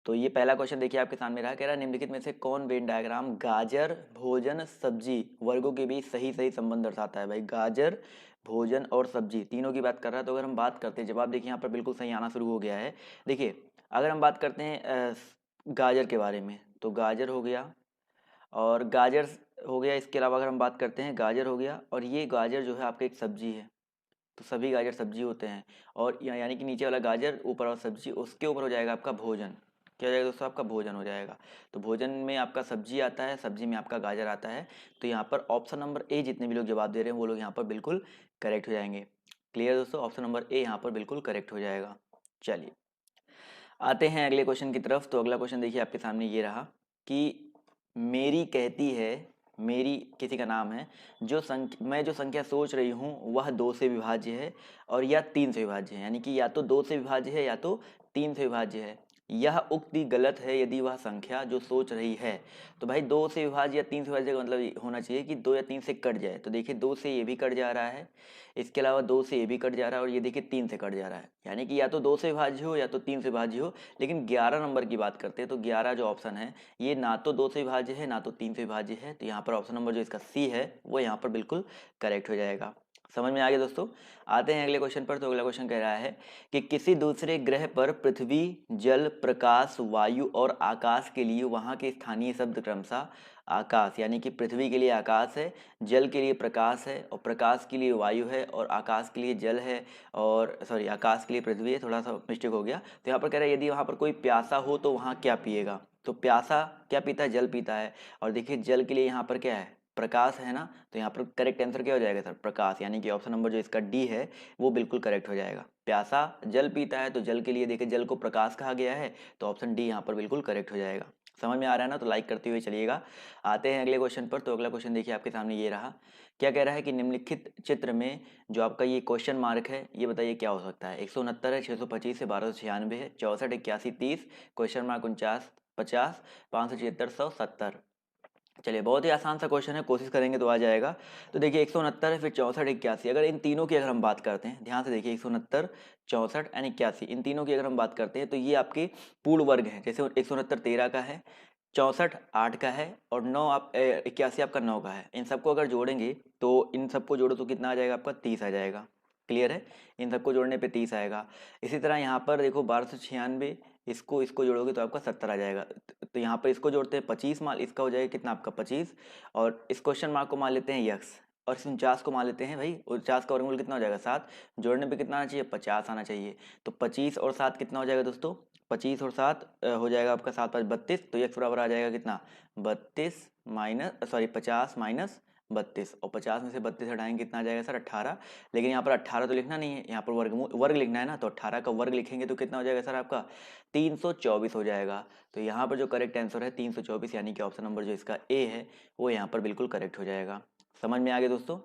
तो ये पहला क्वेश्चन देखिए आपके सामने रहा, कह रहा है निम्नलिखित में से कौन वेन डायग्राम गाजर भोजन सब्जी वर्गों के बीच सही सही संबंध दर्शाता है। भाई गाजर भोजन और सब्जी तीनों की बात कर रहा है। तो अगर हम बात करते हैं, जवाब देखिए यहाँ पर बिल्कुल सही आना शुरू हो गया है। देखिए अगर हम बात करते हैं गाजर के बारे में, तो गाजर हो गया और गाजर हो गया। इसके अलावा अगर हम बात करते हैं, गाजर हो गया और ये गाजर जो है आपका एक सब्जी है, तो सभी गाजर सब्जी होते हैं। और यानी कि नीचे वाला गाजर ऊपर वाला सब्जी, उसके ऊपर हो जाएगा आपका भोजन। क्या हो जाएगा दोस्तों, आपका भोजन हो जाएगा। तो भोजन में आपका सब्जी आता है, सब्जी में आपका गाजर आता है। तो यहाँ पर ऑप्शन नंबर ए जितने भी लोग जवाब दे रहे हैं वो लोग यहाँ पर बिल्कुल करेक्ट हो जाएंगे। क्लियर दोस्तों, ऑप्शन नंबर ए यहाँ पर बिल्कुल करेक्ट हो जाएगा। चलिए आते हैं अगले क्वेश्चन की तरफ। तो अगला क्वेश्चन देखिए आपके सामने ये रहा कि मेरी कहती है, मेरी किसी का नाम है, मैं जो संख्या सोच रही हूँ वह 2 से विभाज्य है और या 3 से विभाज्य है। यानी कि या तो 2 से विभाज्य है या तो 3 से विभाज्य है। यह उक्ति गलत है यदि वह संख्या जो सोच रही है। तो भाई 2 से विभाज्य या 3 से विभाज्य का मतलब ये होना चाहिए कि 2 या 3 से कट जाए। तो देखिए 2 से ये भी कट जा रहा है, इसके अलावा 2 से ये भी कट जा रहा है और ये देखिए 3 से कट जा रहा है। यानी कि या तो 2 से विभाज्य हो या तो 3 से विभाज्य हो। लेकिन 11 नंबर की बात करते हैं तो 11 जो ऑप्शन है ये ना तो 2 से विभाज्य है ना तो 3 से विभाज्य है। तो यहाँ पर ऑप्शन नंबर जो इसका सी है वो यहाँ पर बिल्कुल करेक्ट हो जाएगा। समझ में आ गया दोस्तों। आते हैं अगले क्वेश्चन पर। तो अगला क्वेश्चन कह रहा है कि किसी दूसरे ग्रह पर पृथ्वी जल प्रकाश वायु और आकाश के लिए वहाँ के स्थानीय शब्द क्रमशः आकाश, यानी कि पृथ्वी के लिए आकाश है, जल के लिए प्रकाश है और प्रकाश के लिए वायु है और आकाश के लिए जल है, और सॉरी आकाश के लिए पृथ्वी है, थोड़ा सा मिस्टेक हो गया। तो यहाँ पर कह रहा है यदि वहाँ पर कोई प्यासा हो तो वहाँ क्या पिएगा। तो प्यासा क्या पीता है, जल पीता है। और देखिए जल के लिए यहाँ पर क्या है, प्रकाश है ना। तो यहाँ पर करेक्ट आंसर क्या हो जाएगा सर, प्रकाश। यानी कि ऑप्शन नंबर जो इसका डी है वो बिल्कुल करेक्ट हो जाएगा। प्यासा जल पीता है तो जल के लिए देखिए जल को प्रकाश कहा गया है। तो ऑप्शन डी यहाँ पर बिल्कुल करेक्ट हो जाएगा। समझ में आ रहा है ना, तो लाइक करते हुए चलिएगा। आते हैं अगले क्वेश्चन पर। तो अगला क्वेश्चन देखिए आपके सामने ये रहा, क्या कह रहा है कि निम्नलिखित चित्र में जो आपका ये क्वेश्चन मार्क है ये बताइए क्या हो सकता है। 169 है, 625 है, 1296 है, 64, 81, 30, क्वेश्चन मार्क 49, 50, 576, 170। चलिए बहुत ही आसान सा क्वेश्चन है, कोशिश करेंगे तो आ जाएगा। तो देखिए 169 है, फिर 64, 81, अगर इन तीनों की अगर हम बात करते हैं, ध्यान से देखिए 169, 64 एंड 81, इन तीनों की अगर हम बात करते हैं तो ये आपके पूर्ण वर्ग हैं। जैसे 169 13 का है, 64 8 का है और 9 आप 81 आपका 9 का है। इन सबको अगर जोड़ेंगे तो इन सबको जोड़ो तो कितना आ जाएगा आपका, 30 आ जाएगा। क्लियर है, इन सबको जोड़ने पे 30 आएगा। इसी तरह यहाँ पर देखो 1296, इसको इसको जोड़ोगे तो आपका 70 आ जाएगा। तो यहाँ पर इसको जोड़ते हैं 25 मान, इसका हो जाएगा कितना आपका 25, और इस क्वेश्चन मार्क को मान लेते हैं यक्स, और इस 49 को मान लेते हैं भाई, 49 का वर्गमूल कितना हो जाएगा 7, जोड़ने पे कितना आना चाहिए 50 आना चाहिए। तो 25 और 7 कितना हो जाएगा दोस्तों, 25 और 7 हो जाएगा आपका 7 5 32। तो यक्स बराबर आ जाएगा कितना 32 माइनस सॉरी 50 माइनस 32, और 50 में से 32 हटाएंगे कितना आ जाएगा सर 18। लेकिन यहाँ पर 18 तो लिखना नहीं है, यहाँ पर वर्गमूल वर्ग लिखना है ना। तो 18 का वर्ग लिखेंगे तो कितना हो जाएगा सर आपका 324 हो जाएगा। तो यहाँ पर जो करेक्ट आंसर है 324, यानी कि ऑप्शन नंबर जो इसका ए है वो यहाँ पर बिल्कुल करेक्ट हो जाएगा। समझ में आ गया दोस्तों।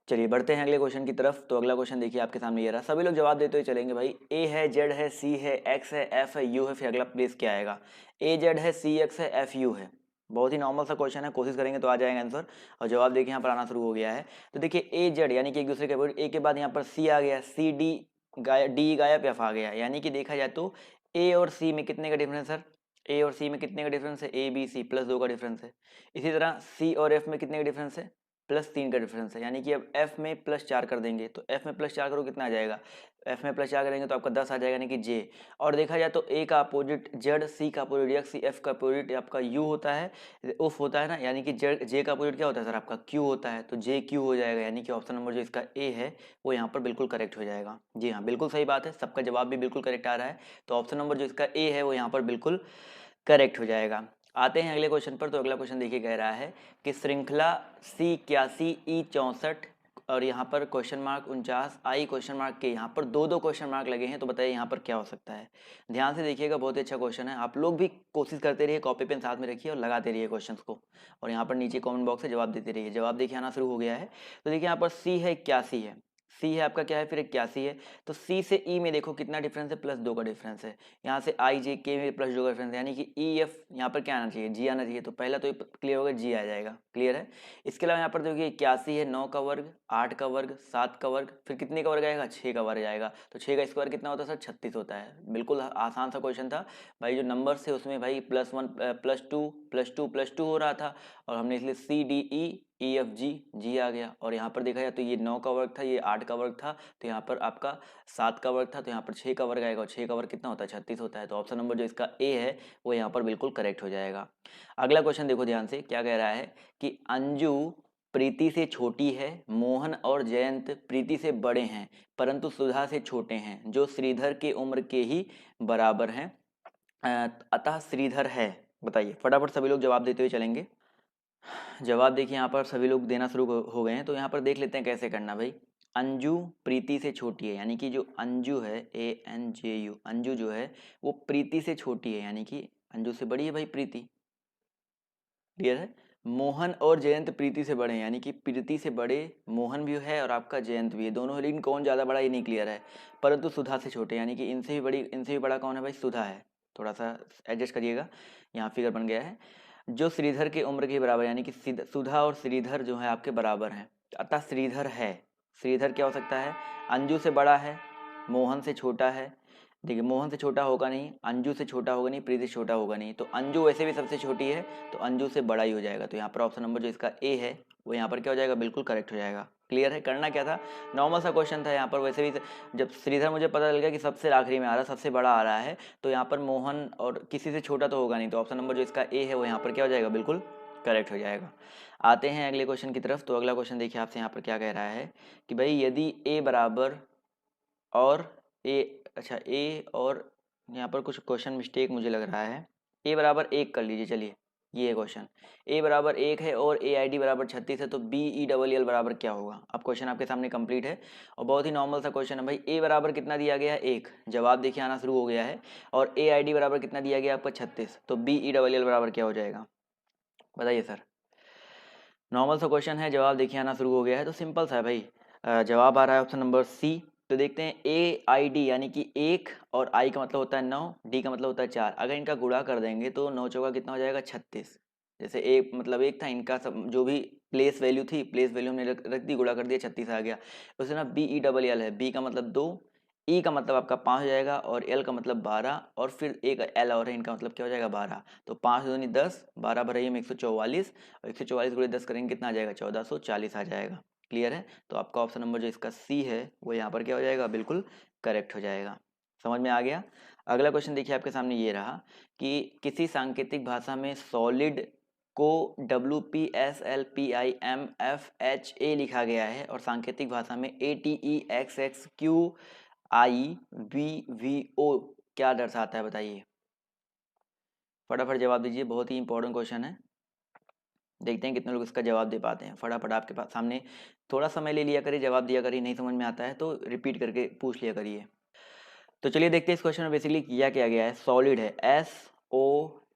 चलिए बढ़ते हैं अगले क्वेश्चन की तरफ। तो अगला क्वेश्चन देखिए आपके सामने ये रहा, सभी लोग जवाब देते हुए चलेंगे भाई। ए है, जेड है, सी है, एक्स है, एफ है, यू है, फिर अगला प्लेस क्या आएगा। ए जेड है, सी एक्स है, एफ यू है। बहुत ही नॉर्मल सा क्वेश्चन है, कोशिश करेंगे तो आ जाएगा आंसर। और जवाब देखिए यहाँ पर आना शुरू हो गया है। तो देखिए ए जेड यानी कि एक दूसरे के ए के बाद यहाँ पर सी आ गया, सी डी गायब, डी गायब, एफ आ गया। यानी कि देखा जाए तो ए और सी में कितने का डिफरेंस सर, ए और सी में कितने का डिफरेंस है, ए बी सी +2 का डिफरेंस है। इसी तरह सी और एफ में कितने का डिफरेंस है, +3 का डिफरेंस है। यानी कि अब f में +4 कर देंगे, तो f में +4 करो कितना आ जाएगा, f में +4 करेंगे तो आपका 10 आ जाएगा, यानी कि j। और देखा जाए तो a का अपोजिट z, c का अपोजिट x, f का अपोजिट आपका u होता है, उफ होता है ना। यानी कि j का अपोजिट क्या होता है सर आपका q होता है। तो j q हो जाएगा, यानी कि ऑप्शन नंबर जो इसका a है वो यहाँ पर बिल्कुल करेक्ट हो जाएगा। जी हाँ बिल्कुल सही बात है, सबका जवाब भी बिल्कुल करेक्ट आ रहा है। तो ऑप्शन नंबर जो इसका a है वो यहाँ पर बिल्कुल करेक्ट हो जाएगा। आते हैं अगले क्वेश्चन पर। तो अगला क्वेश्चन देखिए कह रहा है कि श्रृंखला C81 E64 और यहाँ पर क्वेश्चन मार्क 49 आई क्वेश्चन मार्क के यहाँ पर दो क्वेश्चन मार्क लगे हैं। तो बताइए यहाँ पर क्या हो सकता है। ध्यान से देखिएगा, बहुत ही अच्छा क्वेश्चन है। आप लोग भी कोशिश करते रहिए, कॉपी पेन साथ में रखिए और लगाते रहिए क्वेश्चंस को, और यहाँ पर नीचे कमेंट बॉक्स से जवाब देते रहिए। जवाब देखिए आना शुरू हो गया है। तो देखिए यहाँ पर C है 81 है, सी है आपका क्या है फिर 81 है। तो सी से ई में देखो कितना डिफरेंस है, +2 का डिफरेंस है। यहाँ से आई जे के में +2 का डिफरेंस है, यानी कि ई एफ यहाँ पर क्या आना चाहिए, जी आना चाहिए। तो पहला तो क्लियर होगा, जी आ जाएगा, क्लियर है। इसके अलावा यहाँ पर देखिए 81 है, 9 का वर्ग, 8 का वर्ग, 7 का वर्ग, फिर कितने का वर्ग आएगा, 6 का वर्ग आएगा। तो 6 का स्क्वायर कितना होता है सर, 36 होता है। बिल्कुल आसान सा क्वेश्चन था भाई। जो नंबर थे उसमें भाई +1 +2 +2 +2 हो रहा था, और हमने इसलिए C D E E F G, जी आ गया। और यहाँ पर देखा जाए तो ये 9 का वर्ग था, ये 8 का वर्ग था, तो यहाँ पर आपका 7 का वर्ग था, तो यहाँ पर 6 का वर्ग आएगा, और 6 का वर्ग कितना होता है, 36 होता है। तो ऑप्शन नंबर जो इसका ए है वो यहाँ पर बिल्कुल करेक्ट हो जाएगा। अगला क्वेश्चन देखो ध्यान से, क्या कह रहा है कि अंजू प्रीति से छोटी है, मोहन और जयंत प्रीति से बड़े हैं, परंतु सुधा से छोटे हैं, जो श्रीधर के उम्र के ही बराबर हैं, अतः श्रीधर है। बताइए, फटाफट सभी लोग जवाब देते हुए चलेंगे। जवाब देखिए यहाँ पर सभी लोग देना शुरू हो गए हैं, तो यहाँ पर देख लेते हैं कैसे करना भाई। अंजू प्रीति से छोटी है, यानी कि जो अंजू है, ANJU, अंजू जो है वो प्रीति से छोटी है, यानी कि अंजू से बड़ी है भाई प्रीति, क्लियर है। मोहन और जयंत प्रीति से बड़े हैं, यानी कि प्रीति से बड़े मोहन भी है और आपका जयंत भी है, दोनों है, लेकिन कौन ज़्यादा बड़ा ये नहीं क्लियर है। परंतु सुधा से छोटे, यानी कि इनसे भी बड़ा कौन है भाई, सुधा है। थोड़ा सा एडजस्ट करिएगा, यहाँ फिगर बन गया है। जो श्रीधर की उम्र के बराबर, यानी कि सुधा और श्रीधर जो है आपके बराबर हैं, अतः श्रीधर है। श्रीधर क्या हो सकता है, अंजू से बड़ा है, मोहन से छोटा है। देखिए मोहन से छोटा होगा नहीं, अंजू से छोटा होगा नहीं, प्रीति से छोटा होगा नहीं, तो अंजू वैसे भी सबसे छोटी है, तो अंजू से बड़ा ही हो जाएगा। तो यहाँ पर ऑप्शन नंबर जो इसका ए है वो यहाँ पर क्या हो जाएगा, बिल्कुल करेक्ट हो जाएगा। क्लियर है। करना क्या था, नॉर्मल सा क्वेश्चन था यहाँ पर। वैसे भी जब श्रीधर मुझे पता चल गया कि सबसे आखिरी में आ रहा, सबसे बड़ा आ रहा है, तो यहाँ पर मोहन और किसी से छोटा तो होगा नहीं, तो ऑप्शन नंबर जो इसका ए है वो यहाँ पर क्या हो जाएगा, बिल्कुल करेक्ट हो जाएगा। आते हैं अगले क्वेश्चन की तरफ। तो अगला क्वेश्चन देखिए आपसे यहाँ पर क्या कह रहा है कि भाई यदि ए बराबर और ए, अच्छा ए और यहाँ पर कुछ क्वेश्चन मिस्टेक मुझे लग रहा है। ए बराबर 1 कर लीजिए, चलिए ये है क्वेश्चन। ए बराबर 1 है और AID बराबर 36 है, तो BELL बराबर क्या होगा। अब क्वेश्चन आपके सामने कंप्लीट है और बहुत ही नॉर्मल सा क्वेश्चन है भाई। ए बराबर कितना दिया गया है, 1, जवाब देखिए आना शुरू हो गया है। और AID बराबर कितना दिया गया आपका 36, तो BELL बराबर क्या हो जाएगा, बताइए सर। नॉर्मल सा क्वेश्चन है, जवाब देखिए आना शुरू हो गया है, तो सिंपल सा है भाई। जवाब आ रहा है ऑप्शन नंबर सी। तो देखते हैं AID यानी कि 1 और I का मतलब होता है 9, D का मतलब होता है 4। अगर इनका गुणा कर देंगे तो 9 चौका कितना हो जाएगा, 36। जैसे एक मतलब 1 था, इनका सब जो भी प्लेस वैल्यू थी, प्लेस वैल्यू हमने रख दी, गुणा कर दिया, 36 आ गया। उसे ना BELL है, B का मतलब 2, E का मतलब आपका 5 हो जाएगा, और L का मतलब 12, और फिर एक L और है, इनका मतलब क्या हो जाएगा, 12। तो 5 दूनी 10, 12 भराइए में 144, और 144 गुणे 10 करेंगे कितना आ जाएगा, 1440 आ जाएगा। क्लियर है। तो आपका ऑप्शन नंबर जो इसका सी है वो यहाँ पर क्या हो जाएगा, बिल्कुल करेक्ट हो जाएगा। समझ में आ गया। अगला क्वेश्चन देखिए आपके सामने ये रहा कि किसी सांकेतिक भाषा में सॉलिड को WPSLPIMFHA लिखा गया है, और सांकेतिक भाषा में ATEXXQIVVO क्या दर्शाता है, बताइए फटाफट जवाब दीजिए। बहुत ही इंपॉर्टेंट क्वेश्चन है, देखते हैं कितने लोग इसका जवाब दे पाते हैं। फटाफट आपके पास सामने थोड़ा समय ले लिया करिए, जवाब दिया करिए, नहीं समझ में आता है तो रिपीट करके पूछ लिया करिए। तो चलिए देखते हैं इस क्वेश्चन में बेसिकली किया क्या गया है। सॉलिड है,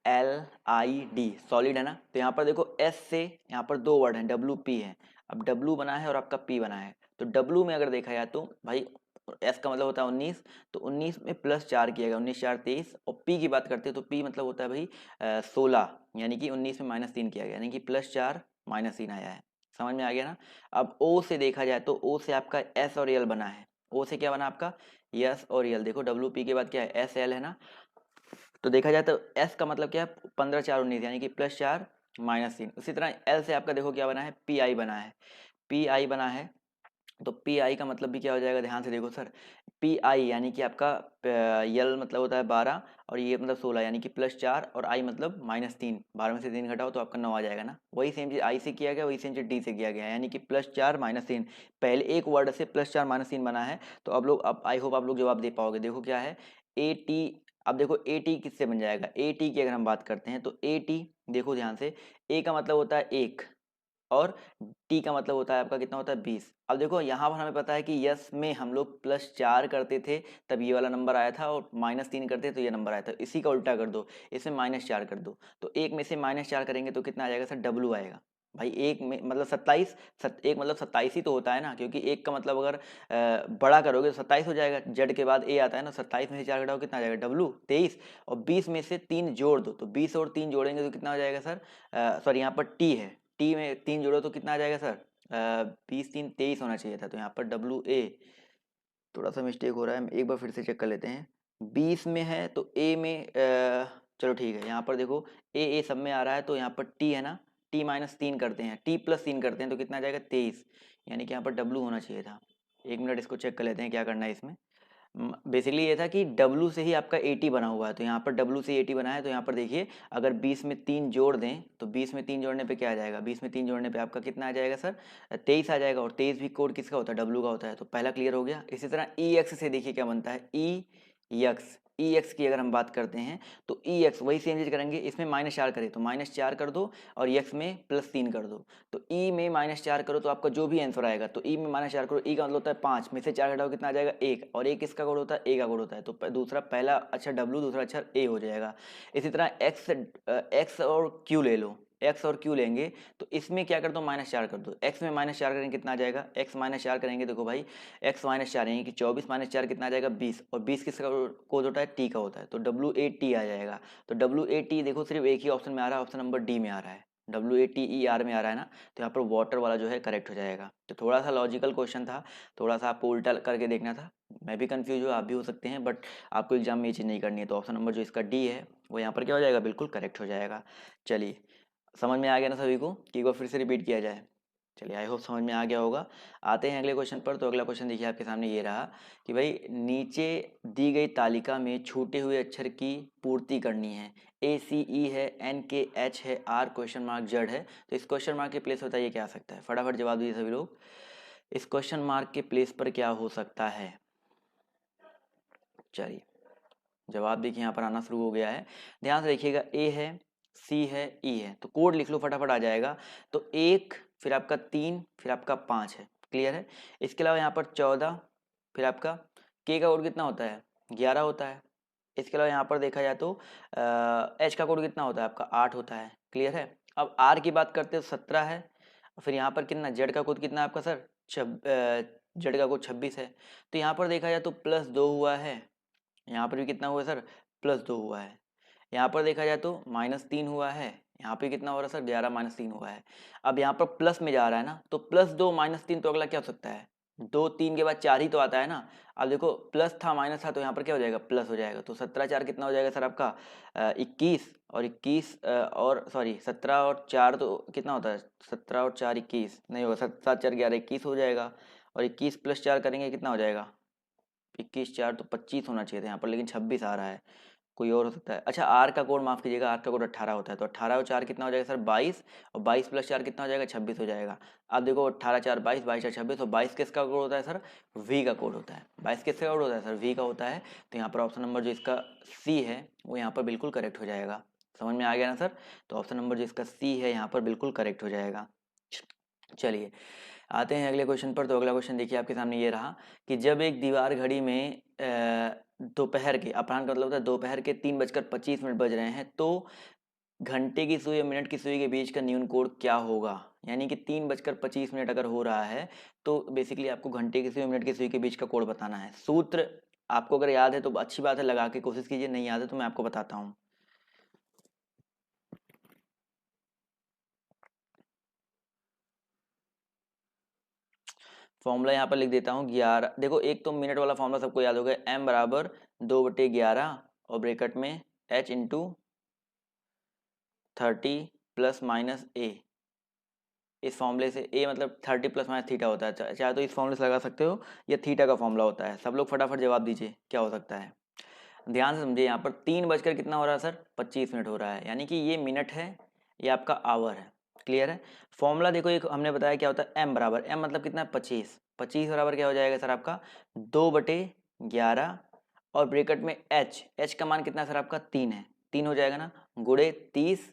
SOLID, सॉलिड है ना। तो यहाँ पर देखो S से यहाँ पर 2 वर्ड हैं, WP है। अब W बना है और आपका P बना है, तो W में अगर देखा जाए तो भाई S का मतलब होता है 19, तो 19 में +4 किया गया, 19 4 23। और P की बात करते हैं तो P मतलब होता है भाई 16, यानी कि 19 में -3 किया गया, यानी कि +4 -3 आया है। समझ में आ गया ना। अब O से देखा जाए तो O से आपका S और L बना है। O से क्या बना आपका, यस और यल। देखो WP के बाद क्या है, SL है ना। तो देखा जाए तो S का मतलब क्या है, 15 4 19, यानी कि +4 -3। उसी तरह L से आपका देखो क्या बना है, PI बना है, PI बना है। तो PI का मतलब भी क्या हो जाएगा, ध्यान से देखो सर। PI यानी कि आपका यल मतलब होता है 12, और ये मतलब 16, यानी कि +4, और I मतलब -3। 12 में से 3 घटाओ तो आपका 9 आ जाएगा ना। वही सेम चीज़ I से किया गया, वही सेम चीज़ D से किया गया, यानी कि +4 -3। पहले एक वर्ड से +4 -3 बना है। तो अब आई होप आप लोग जवाब दे पाओगे। देखो क्या है, AT। अब देखो AT किससे बन जाएगा, AT की अगर हम बात करते हैं तो AT देखो ध्यान से, A का मतलब होता है 1, और टी का मतलब होता है आपका कितना होता है, 20। अब देखो यहाँ पर हमें पता है कि यस में हम लोग +4 करते थे तब ये वाला नंबर आया था, और -3 करते तो ये नंबर आया था। इसी का उल्टा कर दो, इसमें -4 कर दो, तो एक में से -4 करेंगे तो कितना आ जाएगा सर, W आएगा। भाई एक में मतलब 27, एक मतलब 27 ही तो होता है ना, क्योंकि एक का मतलब अगर बड़ा करोगे तो 27 हो जाएगा। जेड के बाद ए आता है ना, 27 में से 4 घटाओ कितना आ जाएगा, डब्लू 23, और 20 में से 3 जोड़ दो तो 20 और 3 जोड़ेंगे तो कितना हो जाएगा सर, सॉरी यहाँ पर टी है, टी में 3 जोड़ो तो कितना आ जाएगा सर, 20 3 23 होना चाहिए था, तो यहाँ पर डब्लू ए, थोड़ा सा मिस्टेक हो रहा है, एक बार फिर से चेक कर लेते हैं। 20 में है तो ए में चलो ठीक है, यहाँ पर देखो ए सब में आ रहा है, तो यहाँ पर टी है ना, टी-3 करते हैं, टी+3 करते हैं तो कितना आ जाएगा 23, यानी कि यहाँ पर डब्लू होना चाहिए था। एक मिनट इसको चेक कर लेते हैं क्या करना है इसमें। बेसिकली ये था कि डब्लू से ही आपका 80 बना हुआ है, तो यहाँ पर डब्लू से 80 बना है, तो यहाँ पर देखिए अगर 20 में 3 जोड़ दें तो 20 में 3 जोड़ने पे क्या आ जाएगा, 20 में 3 जोड़ने पे आपका कितना आ जाएगा सर, 23 आ जाएगा, और 23 भी कोड किसका होता है, डब्लू का होता है, तो पहला क्लियर हो गया। इसी तरह ई एक्स से देखिए क्या बनता है, ई एक्स की अगर हम बात करते हैं तो ई एक्स वही सेम चीज करेंगे, इसमें -4 करें तो -4 कर दो, और एक्स में +3 कर दो, तो ई में -4 करो तो आपका जो भी आंसर आएगा, तो ई में -4 करो, ई का मतलब होता है 5 में से 4 घटाओ कितना आ जाएगा 1, और 1 किसका कोड होता है, ए का कोड होता है, तो दूसरा पहला अक्षर डब्लू, दूसरा अक्षर ए हो जाएगा। इसी तरह एक्स और क्यू ले लो, एक्स और क्यू लेंगे तो इसमें क्या कर दो, -4 कर दो, एक्स में -4 करेंगे कितना आ जाएगा, एक्स -4 करेंगे, देखो भाई एक्स -4 यानी कि 24 -4 कितना आ जाएगा 20, और 20 किसका कोड होता है, टी का होता है, तो डब्ल्यू ए टी आ जाएगा। तो डब्ल्यू ए टी देखो सिर्फ एक ही ऑप्शन में आ रहा है, ऑप्शन नंबर डी में आ रहा है, WATER में आ रहा है ना, तो यहाँ पर वाटर वाला जो है करेक्ट हो जाएगा। तो थोड़ा सा लॉजिकल क्वेश्चन था, थोड़ा सा आपको उल्टा करके देखना था, मैं भी कंफ्यूज हूँ, आप भी हो सकते हैं, बट आपको एग्जाम में ये चीज़ नहीं करनी है, तो ऑप्शन नंबर जो इसका डी है वो यहाँ पर क्या हो जाएगा, बिल्कुल करेक्ट हो जाएगा। चलिए समझ में आ गया ना सभी को, कि एक बार फिर से रिपीट किया जाए। चलिए आई होप समझ में आ गया होगा। आते हैं अगले क्वेश्चन पर। तो अगला क्वेश्चन देखिए आपके सामने ये रहा कि भाई नीचे दी गई तालिका में छूटे हुए अक्षर की पूर्ति करनी है, ACE है, NKH है, R?Z है, तो इस क्वेश्चन मार्क के प्लेस बताइए क्या आ सकता है, फटाफट जवाब दीजिए सभी लोग, इस क्वेश्चन मार्क के प्लेस पर क्या हो सकता है। चलिए जवाब देखिए यहाँ पर आना शुरू हो गया है, ध्यान से देखिएगा, ए है, सी है, ई है, तो कोड लिख लो फटाफट आ जाएगा। तो 1, फिर आपका 3, फिर आपका 5 है, क्लियर है। इसके अलावा यहाँ पर 14, फिर आपका के का कोड कितना होता है, 11 होता है। इसके अलावा यहाँ पर देखा जाए तो एच का कोड कितना होता है आपका, 8 होता है, क्लियर है। अब आर की बात करते हो 17 है, फिर यहाँ पर कितना, जेड का कोड कितना है आपका सर, जेड का कोड 26 है। तो यहाँ पर देखा जाए तो +2 हुआ है, यहाँ पर भी कितना हुआ सर, +2 हुआ है। यहाँ पर देखा जाए तो -3 हुआ है, यहाँ पे कितना हो रहा है सर, 11 -3 हुआ है। अब यहाँ पर प्लस में जा रहा है ना, तो +2 -3, तो अगला क्या हो सकता है, 2 3 के बाद 4 ही तो आता है ना। अब देखो प्लस था माइनस था, तो यहाँ पर क्या हो जाएगा, प्लस हो जाएगा, तो 17 4 कितना हो जाएगा सर आपका 21, और 21 और सॉरी 17 और 4 तो कितना होता है, 17 और 4 21 नहीं होगा, 7 7 4 11 21 हो जाएगा, और 21 + 4 करेंगे कितना हो जाएगा, 21 4 तो 25 होना चाहिए था यहाँ पर, लेकिन 26 आ रहा है, कोई और हो सकता है। अच्छा आर का कोड माफ कीजिएगा, आर का कोड 18 होता है, तो 18 और 4 कितना हो जाएगा सर 22, और 22 + 4 कितना हो जाएगा 26 हो जाएगा। अब देखो 18 4 22, 22 4 26, और 22 किसका कोड होता है सर, वी का कोड होता है, 22 किसका कोड होता है सर, वी का होता है। तो यहाँ पर ऑप्शन नंबर जो इसका सी है वो यहाँ पर बिल्कुल करेक्ट हो जाएगा। समझ में आ गया ना सर, तो ऑप्शन नंबर जो इसका सी है यहाँ पर बिल्कुल करेक्ट हो जाएगा। चलिए आते हैं अगले क्वेश्चन पर। तो अगला क्वेश्चन देखिए आपके सामने ये रहा कि जब एक दीवार घड़ी में दोपहर के, अपराह्न का मतलब होता है दोपहर के 3:25 बज रहे हैं, तो घंटे की सुई और मिनट की सुई के बीच का न्यून कोण क्या होगा। यानी कि 3:25 अगर हो रहा है तो बेसिकली आपको घंटे की सुई और मिनट की सुई के बीच का कोण बताना है। सूत्र आपको अगर याद है तो अच्छी बात है, लगा के कोशिश कीजिए, नहीं याद है तो मैं आपको बताता हूँ। फॉर्मूला यहाँ पर लिख देता हूँ 11, देखो एक तो मिनट वाला फॉर्मूला सबको याद हो गया, m = 2/11 और ब्रैकेट में h × 30 ± a। इस फॉर्मूले से a मतलब 30 ± थीटा होता है, चाहे तो इस फॉर्मूले से लगा सकते हो, या थीटा का फॉर्मूला होता है। सब लोग फटाफट जवाब दीजिए क्या हो सकता है। ध्यान से समझिए, यहाँ पर 3 बजकर कितना हो रहा है सर, 25 मिनट हो रहा है, यानी कि ये मिनट है, ये आपका आवर है, क्लियर है। फॉर्मूला देखो एक हमने बताया क्या होता है, m बराबर, m मतलब कितना है 25, 25 बराबर क्या हो जाएगा सर आपका 2/11, और ब्रैकेट में h का मान कितना है सर आपका 3 है, 3 हो जाएगा ना, गुणे 30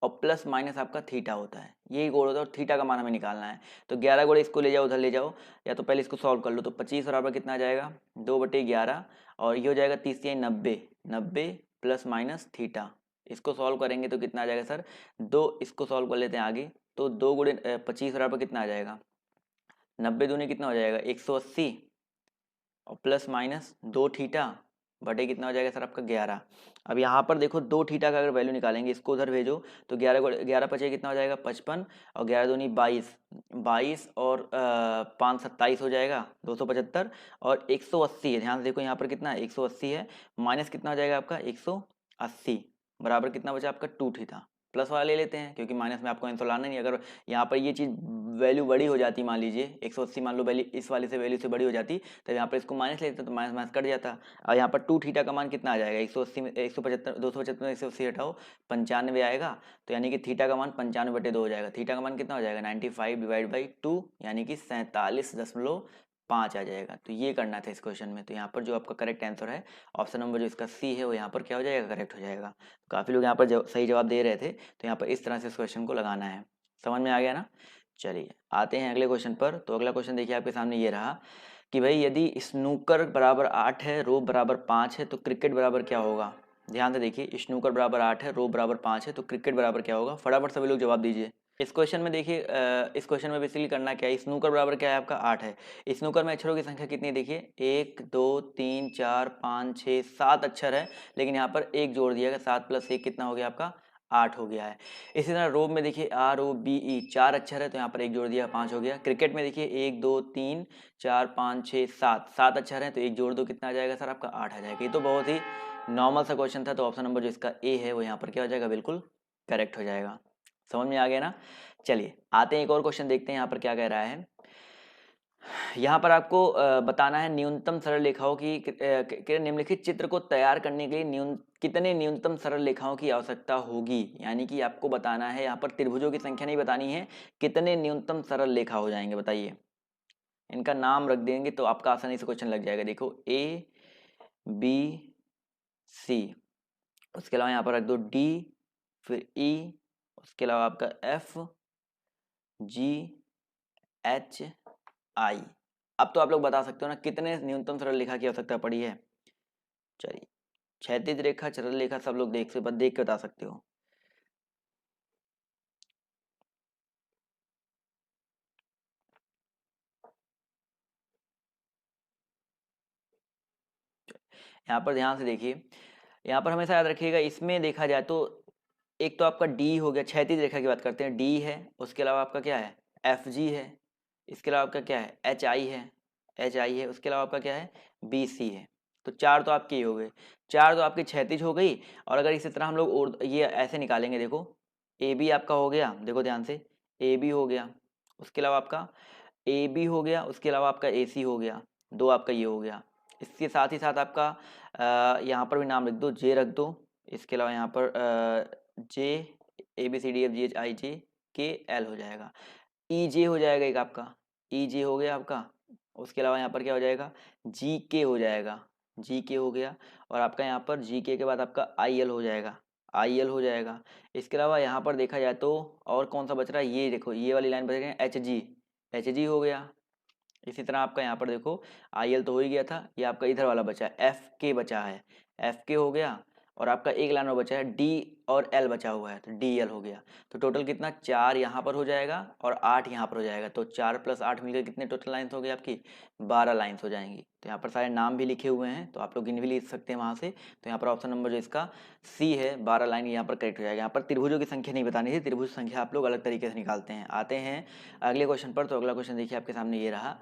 और प्लस माइनस आपका थीटा होता है, यही कोड होता है, और थीटा का मान हमें निकालना है। तो 11 गुणे इसको ले जाओ उधर ले जाओ, या तो पहले इसको सॉल्व कर लो, तो 25 बराबर कितना आ जाएगा 2/11, और ये हो जाएगा 30 × 90, 90 प्लस माइनस थीटा। इसको सॉल्व करेंगे तो कितना आ जाएगा सर 2, इसको सॉल्व कर लेते हैं आगे, तो 2 गुणे 25 बराबर कितना आ जाएगा, 90 दूनी कितना हो जाएगा 180 और प्लस माइनस 2 थीटा बटे कितना हो जाएगा सर आपका 11। अब यहाँ पर देखो 2 थीटा का अगर वैल्यू निकालेंगे, इसको उधर भेजो तो 11 पचे कितना हो जाएगा 55 और 11 दूनी 22, 22 और 5 27 हो जाएगा 275 और 180 है, ध्यान से देखो यहाँ पर कितना है 180 है, माइनस कितना हो जाएगा आपका 180 बराबर कितना बचा आपका 2 थीटा। प्लस वाला ले लेते हैं क्योंकि माइनस में आपको आंसर लाना नहीं, अगर यहाँ पर ये चीज़ वैल्यू बड़ी हो जाती, मान लीजिए 180 मान लो वैल्यू इस वाले से वैल्यू से बड़ी हो जाती, तब यहाँ पर इसको माइनस लेते तो माइनस माइनस कट जाता। और यहाँ पर 2 थीटा का मान कितना आ जाएगा 180 में 175 275 में 180 हटाओ 95 आएगा, तो यानी कि थीटा का मान 95/2 हो जाएगा। थीटा का मान कितना हो जाएगा 95 डिवाइड बाई 2 यानी कि 47.5 आ जाएगा। तो ये करना था इस क्वेश्चन में। तो यहाँ पर जो आपका करेक्ट आंसर है ऑप्शन नंबर जो इसका सी है वो यहाँ पर क्या हो जाएगा करेक्ट हो जाएगा। काफ़ी लोग यहाँ पर सही जवाब दे रहे थे, तो यहाँ पर इस तरह से इस क्वेश्चन को लगाना है। समझ में आ गया ना। चलिए आते हैं अगले क्वेश्चन पर। तो अगला क्वेश्चन देखिए आपके सामने ये रहा कि भाई यदि स्नूकर बराबर 8 है, रो बराबर 5 है, तो क्रिकेट बराबर क्या होगा। ध्यान से देखिए, स्नूकर बराबर 8 है, रो बराबर 5 है, तो क्रिकेट बराबर क्या होगा। फटाफट सभी लोग जवाब दीजिए। इस क्वेश्चन में देखिए, इस क्वेश्चन में बेसिकली करना क्या है, स्नूकर बराबर क्या है आपका 8 है। स्नूकर में अक्षरों की संख्या कितनी है देखिए 1 2 3 4 5 6 7 अक्षर है, लेकिन यहाँ पर एक जोड़ दिया गया, 7 + 1 कितना हो गया आपका 8 हो गया है। इसी तरह रोब में देखिए ROBE 4 अक्षर है, तो यहाँ पर एक जोड़ दिया 5 हो गया। क्रिकेट में देखिए 1 2 3 4 5 6 7 अक्षर है, तो एक जोड़ दो कितना आ जाएगा सर आपका 8 आ जाएगा। ये तो बहुत ही नॉर्मल सा क्वेश्चन था, तो ऑप्शन नंबर जो इसका ए है वो यहाँ पर क्या हो जाएगा बिल्कुल करेक्ट हो जाएगा। समझ में आ गया ना। चलिए आते हैं एक और क्वेश्चन देखते हैं यहाँ पर क्या कह रहा है। यहाँ पर आपको बताना है न्यूनतम सरल रेखाओं की निम्नलिखित चित्र को तैयार करने के लिए कितने न्यूनतम सरल रेखाओं की आवश्यकता होगी। यानी कि आपको बताना है, यहाँ पर त्रिभुजों की संख्या नहीं बतानी है, कितने न्यूनतम सरल रेखा हो जाएंगे बताइए। इनका नाम रख देंगे तो आपका आसानी से क्वेश्चन लग जाएगा। देखो ABC, उसके अलावा यहाँ पर रख दो D, फिर E, उसके अलावा आपका FGHI। अब तो आप लोग बता सकते हो ना कितने न्यूनतम सरल रेखा की आवश्यकता पड़ी है। चलिए क्षैतिज रेखा, सरल रेखा सब लोग देख के बता सकते हो। यहाँ पर ध्यान से देखिए, यहाँ पर हमेशा याद रखिएगा, इसमें देखा जाए तो एक तो आपका डी हो गया, क्षैतिज रेखा की बात करते हैं, डी है, उसके अलावा आपका क्या है FG है, इसके अलावा आपका क्या है HI है, उसके अलावा आपका क्या है BC है। तो 4 तो आपकी हो गए, 4 तो आपकी क्षैतिज हो गई। और अगर इसी तरह हम लोग और ये ऐसे निकालेंगे, देखो AB आपका हो गया, देखो ध्यान से AB हो गया, उसके अलावा आपका AB हो गया, उसके अलावा आपका AC हो गया, 2 आपका ये हो गया। इसके साथ ही साथ आपका यहाँ पर भी नाम लिख दो, J रख दो, इसके अलावा यहाँ पर J ABCDFGHIJKL हो जाएगा। EJ हो जाएगा एक आपका, EJ हो गया आपका। उसके अलावा यहाँ पर क्या हो जाएगा GK हो जाएगा, GK हो गया। और आपका यहाँ पर GK के बाद आपका IL हो जाएगा, IL हो जाएगा। इसके अलावा यहाँ पर देखा जाए तो और कौन सा बच रहा है, ये देखो ये वाली लाइन बच रही है HG हो गया। इसी तरह आपका यहाँ पर देखो IL तो हो ही गया था, ये आपका इधर वाला बचा है FK बचा है, FK हो गया। और आपका एक लाइन में बचा है D और L बचा हुआ है, तो DL हो गया। तो टोटल कितना 4 यहाँ पर हो जाएगा और 8 यहाँ पर हो जाएगा। तो 4 + 8 मिलकर कितने टोटल लाइन्स हो गई आपकी 12 लाइन्स हो जाएंगी। तो यहाँ पर सारे नाम भी लिखे हुए हैं, तो आप लोग गिन भी लिख सकते हैं वहाँ से। तो यहाँ पर ऑप्शन नंबर जो इसका C है 12 लाइन यहाँ पर करेक्ट हो जाएगा। यहाँ पर त्रिभुजों की संख्या नहीं बतानी थी, त्रिभुज संख्या आप लोग अलग तरीके से निकालते हैं। आते हैं अगले क्वेश्चन पर। तो अगला क्वेश्चन देखिए आपके सामने ये रहा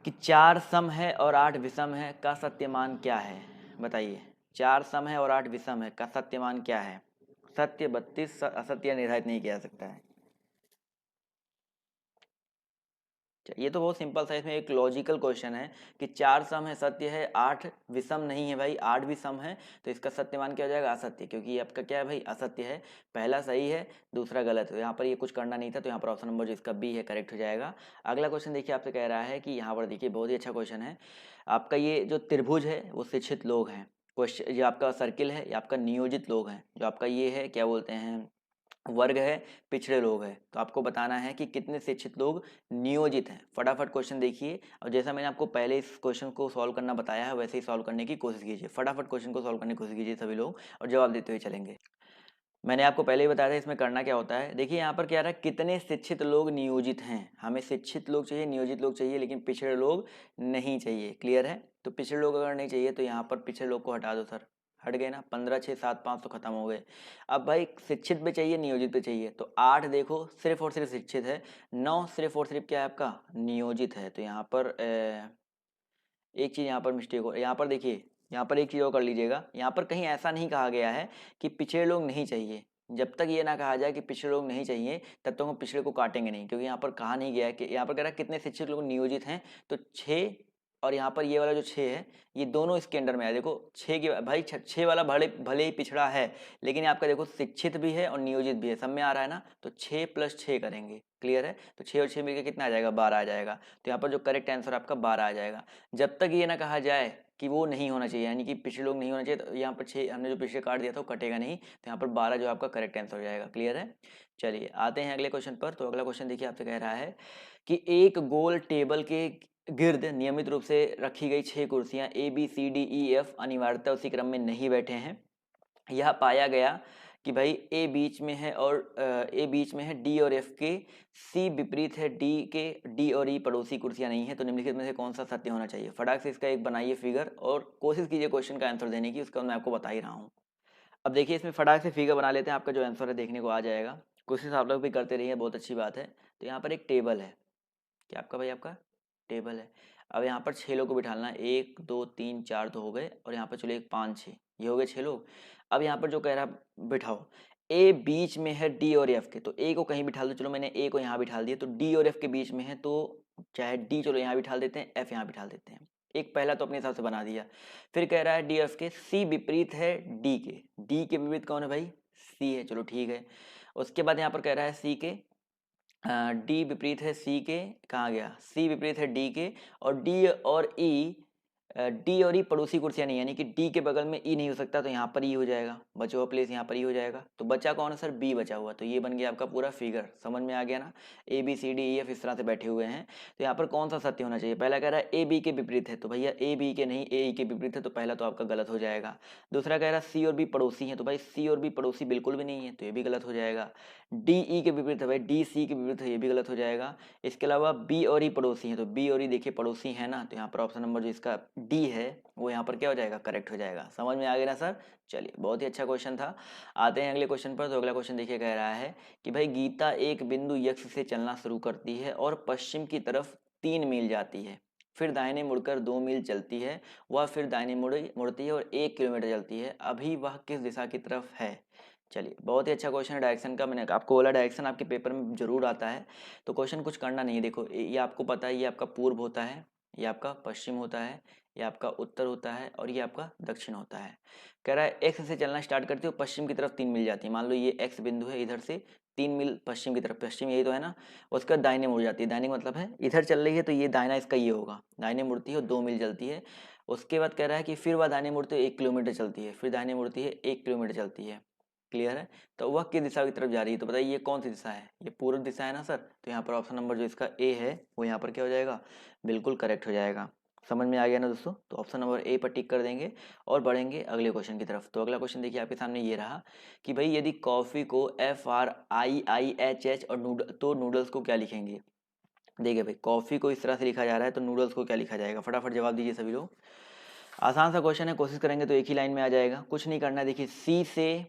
कि 4 सम है और 8 विषम है का सत्यमान क्या है। बताइए 4 सम है और 8 विषम है का सत्यमान क्या है। सत्य 32, असत्य निर्धारित नहीं किया जा सकता है। ये तो बहुत सिंपल सा, इसमें एक लॉजिकल क्वेश्चन है कि 4 सम है सत्य है, 8 विषम नहीं है भाई, 8 भी सम है, तो इसका सत्यमान क्या हो जाएगा असत्य, क्योंकि ये आपका क्या है भाई असत्य है। पहला सही है दूसरा गलत है, यहाँ पर ये कुछ करना नहीं था, तो यहाँ पर ऑप्शन नंबर जो इसका बी है करेक्ट हो जाएगा। अगला क्वेश्चन देखिए आपसे कह रहा है कि यहाँ पर देखिए बहुत ही अच्छा क्वेश्चन है आपका, ये जो त्रिभुज है वो शिक्षित लोग हैं। क्वेश्चन जो आपका सर्किल है ये आपका नियोजित लोग हैं, जो आपका ये है क्या बोलते हैं वर्ग है पिछड़े लोग हैं। तो आपको बताना है कि कितने शिक्षित लोग नियोजित हैं। फटाफट क्वेश्चन देखिए, और जैसा मैंने आपको पहले इस क्वेश्चन को सॉल्व करना बताया है वैसे ही सॉल्व करने की कोशिश कीजिए। फटाफट क्वेश्चन को सॉल्व करने की कोशिश कीजिए सभी लोग, और जवाब देते हुए चलेंगे। मैंने आपको पहले ही बताया था इसमें करना क्या होता है। देखिए यहाँ पर क्या रहा है, कितने शिक्षित लोग नियोजित हैं। हमें शिक्षित लोग चाहिए, नियोजित लोग चाहिए, लेकिन पिछड़े लोग नहीं चाहिए। क्लियर है? तो पिछड़े लोग अगर नहीं चाहिए तो यहाँ पर पिछड़े लोग को हटा दो सर। हट गए ना, 15 6 7 5 तो खत्म हो गए। अब भाई शिक्षित भी चाहिए, नियोजित भी चाहिए, तो 8 देखो सिर्फ और सिर्फ शिक्षित है, 9 सिर्फ और सिर्फ क्या है आपका, नियोजित है। तो यहाँ पर एक चीज़ यहाँ पर मिस्टेक हो, यहाँ पर देखिए, यहाँ पर एक चीज़ और कर लीजिएगा। यहाँ पर कहीं ऐसा नहीं कहा गया है कि पिछड़े लोग नहीं चाहिए। जब तक ये ना कहा जाए कि पिछड़े लोग नहीं चाहिए तब तक हम पिछड़े को काटेंगे नहीं, क्योंकि यहाँ पर कहा नहीं गया है कि, यहाँ पर कह रहा है कितने शिक्षित लोग नियोजित हैं, तो 6। और यहाँ पर ये वाला जो 6 है, ये दोनों इसके अंडर में है। देखो 6 की भाई 6 वाला भले भले ही पिछड़ा है, लेकिन आपका देखो शिक्षित भी है और नियोजित भी है, सब में आ रहा है ना। तो 6 + 6 करेंगे। क्लियर है? तो 6 और 6 मिलकर कितना आ जाएगा, 12 आ जाएगा। तो यहाँ पर जो करेक्ट आंसर आपका 12 आ जाएगा। जब तक ये ना कहा जाए कि वो नहीं होना चाहिए, यानी कि पिछले लोग नहीं होना चाहिए, तो यहाँ पर 6 हमने जो पिछले काट दिया था वो कटेगा नहीं, तो यहाँ पर 12 जो आपका करेक्ट आंसर हो जाएगा। क्लियर है? चलिए आते हैं अगले क्वेश्चन पर। तो अगला क्वेश्चन देखिए, आपसे कह रहा है कि एक गोल टेबल के गिर्द नियमित रूप से रखी गई 6 कुर्सियां ABCDEF अनिवार्यतः उसी क्रम में नहीं बैठे हैं। यह पाया गया कि भाई ए बीच में है और ए बीच में है, डी और एफ के, सी विपरीत है डी के, डी और ई पड़ोसी कुर्सियां नहीं है, तो निम्नलिखित में से कौन सा सत्य होना चाहिए। फटाक से इसका एक बनाइए फिगर और कोशिश कीजिए क्वेश्चन का आंसर देने की, उसका मैं आपको बता ही रहा हूँ। अब देखिए इसमें फटाक से फिगर बना लेते हैं, आपका जो आंसर है देखने को आ जाएगा। कोशिश आप लोग भी करते रहिए, बहुत अच्छी बात है। तो यहाँ पर एक टेबल है, क्या आपका भाई आपका टेबल है। अब यहाँ पर 6 लोग को बिठाना है, 1 2 3 4 तो हो गए, और यहाँ पर चलो 1 5 6, ये हो गए 6 लोग। अब यहाँ पर जो कह रहा है बिठाओ, ए बीच में है डी और एफ के, तो ए को कहीं बिठा दो। चलो मैंने ए को यहाँ बिठा दिया, तो डी और एफ के बीच में है, तो चाहे डी चलो यहाँ बिठा देते हैं, एफ यहाँ बिठा देते हैं। एक पहला तो अपने हिसाब से बना दिया। फिर कह रहा है डी एफ के, सी विपरीत है डी के, डी के विपरीत कौन है भाई, सी है, चलो ठीक है। उसके बाद यहाँ पर कह रहा है सी के, डी विपरीत है सी के, कहाँ गया, सी विपरीत है डी के, और डी और ई, डी और ई पड़ोसी कुर्सियां नहीं, यानी कि डी के बगल में ई नहीं हो सकता, तो यहाँ पर ई हो जाएगा, बचा हुआ प्लेस यहाँ पर ई हो जाएगा। तो बचा कौन है सर, बी बचा हुआ। तो ये बन गया आपका पूरा फिगर, समझ में आ गया ना। ABCDEF इस तरह से बैठे हुए हैं, तो यहाँ पर कौन सा सत्य होना चाहिए। पहला कह रहा है ए बी के विपरीत है, तो भैया ए बी के नहीं, ए ई के विपरीत है, तो पहला तो आपका गलत हो जाएगा। दूसरा कह रहा है सी और बी पड़ोसी हैं, तो भाई सी और बी पड़ोसी बिल्कुल भी नहीं है, तो ये भी गलत हो जाएगा। डी ई के विपरीत है, भाई डी सी के विपरीत है, ये भी गलत हो जाएगा। इसके अलावा बी और ई पड़ोसी हैं, तो बी और ई देखिए पड़ोसी है ना, तो यहाँ पर ऑप्शन नंबर जो इसका डी है वो यहाँ पर क्या हो जाएगा, करेक्ट हो जाएगा। समझ में आ गया ना सर। चलिए बहुत ही अच्छा क्वेश्चन था। आते हैं अगले क्वेश्चन पर। तो अगला क्वेश्चन देखिए, कह रहा है कि भाई गीता एक बिंदु यक्ष से चलना शुरू करती है और पश्चिम की तरफ 3 मील जाती है, फिर दाहिने मुड़कर 2 मील चलती है, वह फिर दाहिने मुड़ती है और 1 किलोमीटर चलती है, अभी वह किस दिशा की तरफ है। चलिए बहुत ही अच्छा क्वेश्चन है डायरेक्शन का, मैंने आपको बोला डायरेक्शन आपके पेपर में जरूर आता है, तो क्वेश्चन कुछ करना नहीं है। देखो ये आपको पता है, ये आपका पूर्व होता है, ये आपका पश्चिम होता है, ये आपका उत्तर होता है, और ये आपका दक्षिण होता है। कह रहा है एक्स से चलना स्टार्ट करती हो, पश्चिम की तरफ 3 मील जाती है। मान लो ये एक्स बिंदु है, इधर से 3 मील पश्चिम की तरफ, पश्चिम यही तो है ना। उसके बाद दाहिने मुड़ जाती है, दाहिने का मतलब है इधर चल रही है, तो ये दाहिना इसका ये होगा, दाहिने मुड़ती है और 2 मील चलती है। उसके बाद कह रहा है कि फिर वह दाहिने मुड़ते 1 किलोमीटर चलती है, फिर दाहिने मुड़ती है 1 किलोमीटर चलती है। क्लियर है? तो वह किस दिशा की तरफ जा रही है, तो बताइए ये कौन सी दिशा है, ये पूर्व दिशा है ना सर। तो यहाँ पर ऑप्शन नंबर जो इसका ए है वो यहाँ पर क्या हो जाएगा, बिल्कुल करेक्ट हो जाएगा। समझ में आ गया ना दोस्तों। तो ऑप्शन नंबर ए पर टिक कर देंगे और बढ़ेंगे अगले क्वेश्चन की तरफ। तो अगला क्वेश्चन देखिए आपके सामने ये रहा कि भाई यदि कॉफी को FRIIHH और तो नूडल्स को क्या लिखेंगे। देखिए भाई कॉफी को इस तरह से लिखा जा रहा है, तो नूडल्स को क्या लिखा जाएगा, फटाफट जवाब दीजिए सभी लोग। आसान सा क्वेश्चन है, कोशिश करेंगे तो एक ही लाइन में आ जाएगा, कुछ नहीं करना है। देखिए सी से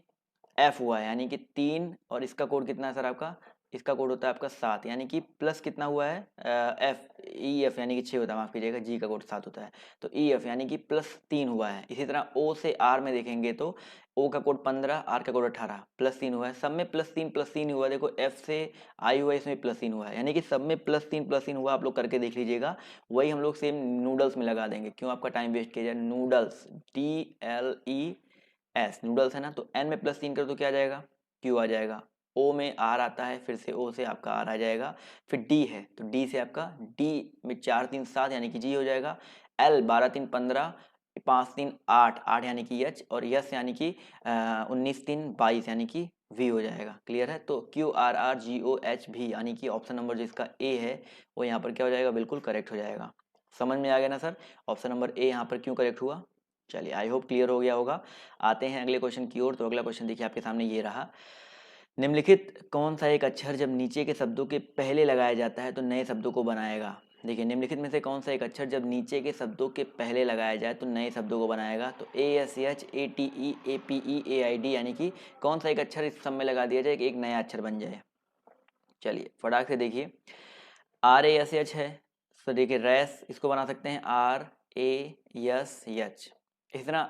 एफ हुआ है, यानी कि 3, और इसका कोड कितना है सर आपका, इसका कोड होता है आपका 7, यानी कि प्लस कितना हुआ है, एफ ई एफ यानी कि 6 होता है, माफ कीजिएगा, जी का कोड 7 होता है, तो ई एफ यानी कि +3 हुआ है। इसी तरह ओ से आर में देखेंगे तो ओ का कोड 15, आर का कोड 18, +3 हुआ है, सब में +3 हुआ है। देखो एफ से आई हुआ है, इसमें +3 हुआ है, यानी कि सब में +3 हुआ। आप लोग करके देख लीजिएगा, वही हम लोग सेम नूडल्स में लगा देंगे, क्यों आपका टाइम वेस्ट किया जाए। नूडल्स DLES नूडल्स है ना, तो एन में +3 कर दो क्या आ जाएगा, क्यू आ जाएगा। ओ में आर आता है, फिर से ओ से आपका आर आ जाएगा, फिर डी है तो डी से आपका डी में 4 3 7 यानी कि जी हो जाएगा। एल 12 3 15, 5 3 8 8 यानी कि एच, और यस यानी कि 19 3 22 यानी कि वी हो जाएगा। क्लियर है? तो QRRGOHV यानी कि ऑप्शन नंबर जो इसका ए है वो यहाँ पर क्या हो जाएगा, बिल्कुल करेक्ट हो जाएगा। समझ में आ गया ना सर। ऑप्शन नंबर ए यहाँ पर क्यों करेक्ट हुआ, चलिए आई होप क्लियर हो गया होगा। आते हैं अगले क्वेश्चन की ओर। तो अगला क्वेश्चन देखिए आपके सामने ये रहा, निम्नलिखित कौन सा एक अक्षर जब नीचे के शब्दों के पहले लगाया जाता है तो नए शब्दों को बनाएगा। देखिए निम्नलिखित में से कौन सा एक अक्षर जब नीचे के शब्दों के पहले लगाया जाए तो नए शब्दों को बनाएगा। तो ASH ATE APE AID, यानी कि कौन सा एक अक्षर इस सब में लगा दिया जाए कि एक नया अक्षर बन जाए। चलिए फटाक से देखिए, RASH है, तो देखिए रैस इसको बना सकते हैं RASH। इस तरह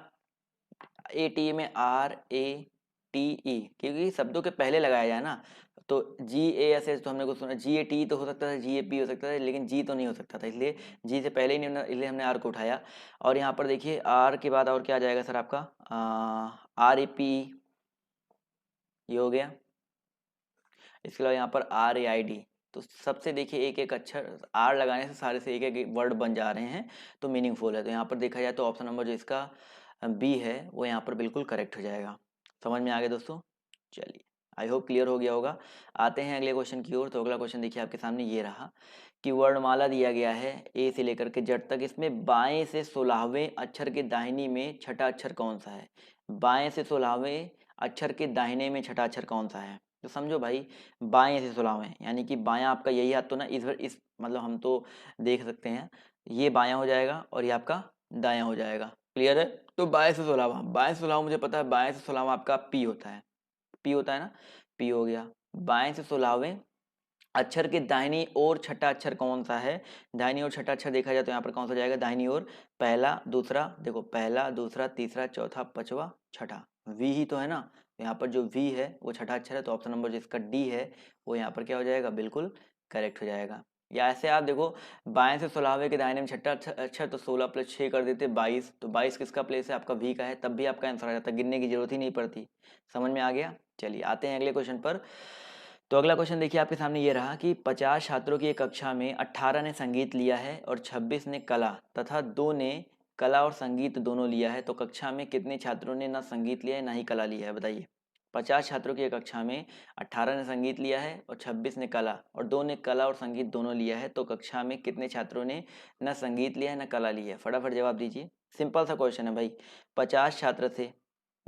ATE में RATE, क्योंकि शब्दों के पहले लगाया जाए ना। तो GASH तो हमने कुछ सुना, GATE तो हो सकता था, GAP हो सकता था, लेकिन जी तो नहीं हो सकता था, इसलिए जी से पहले ही नहीं होना, इसलिए हमने आर को उठाया। और यहाँ पर देखिए आर के बाद और क्या आ जाएगा सर आपका, RAP, ये हो गया। इसके अलावा यहाँ पर RAID। तो सबसे देखिए एक एक अक्षर आर लगाने से सारे से एक एक वर्ड बन जा रहे हैं, तो मीनिंगफुल है। तो यहाँ पर देखा जाए तो ऑप्शन नंबर जो इसका बी है वो यहाँ पर बिल्कुल करेक्ट हो जाएगा। समझ में आ गया दोस्तों। चलिए आई होप क्लियर हो गया होगा। आते हैं अगले क्वेश्चन की ओर। तो अगला क्वेश्चन देखिए आपके सामने ये रहा कि वर्णमाला दिया गया है ए से लेकर के जेड तक, इसमें बाएं से 16वें अक्षर के दाहिनी में छठा अक्षर कौन सा है। बाएं से 16वें अक्षर के दाहिने में छठा अक्षर कौन सा है। तो समझो भाई, बाएं से 16वें यानी कि बायां आपका यही हाथ तो ना, इस मतलब हम तो देख सकते हैं, ये बायां हो जाएगा और ये आपका दायां हो जाएगा। क्लियर है। तो बाएं से 16वां, बाएं से 16वां मुझे पता है, बाएं से 16वां आपका पी होता है, पी होता है ना, पी हो गया। बाएं से 16वें अक्षर के दाहिनी ओर छठा अक्षर कौन सा है। दाहिनी ओर छठा अक्षर देखा जाए तो यहाँ पर कौन सा जाएगा, दाहिनी ओर पहला दूसरा, देखो पहला दूसरा तीसरा चौथा पांचवा छठा, वी ही तो है ना। यहाँ पर जो वी है वो छठा अक्षर है, तो ऑप्शन नंबर जिसका डी है वो यहाँ पर क्या हो जाएगा, बिल्कुल करेक्ट हो जाएगा। या ऐसे आप देखो, बाएं से 16वें के दाहिने में छठा अक्षर, तो 16 + 6 कर देते 22, तो 22 किसका प्लेस है, आपका वी का है, तब भी आपका आंसर आ जाता, गिनने की जरूरत ही नहीं पड़ती। समझ में आ गया। चलिए आते हैं अगले क्वेश्चन पर। तो अगला क्वेश्चन देखिए आपके सामने ये रहा कि 50 छात्रों की एक कक्षा में 18 ने संगीत लिया है और 26 ने कला, तथा 2 ने कला और संगीत दोनों लिया है, तो कक्षा में कितने छात्रों ने ना संगीत लिया है ना ही कला लिया है, बताइए। 50 छात्रों की एक कक्षा में 18 ने संगीत लिया है और 26 ने कला, और 2 ने कला और संगीत दोनों लिया है, तो कक्षा में कितने छात्रों ने ना संगीत लिया है ना कला लिया है। फटाफट जवाब दीजिए। सिंपल सा क्वेश्चन है भाई। 50 छात्र थे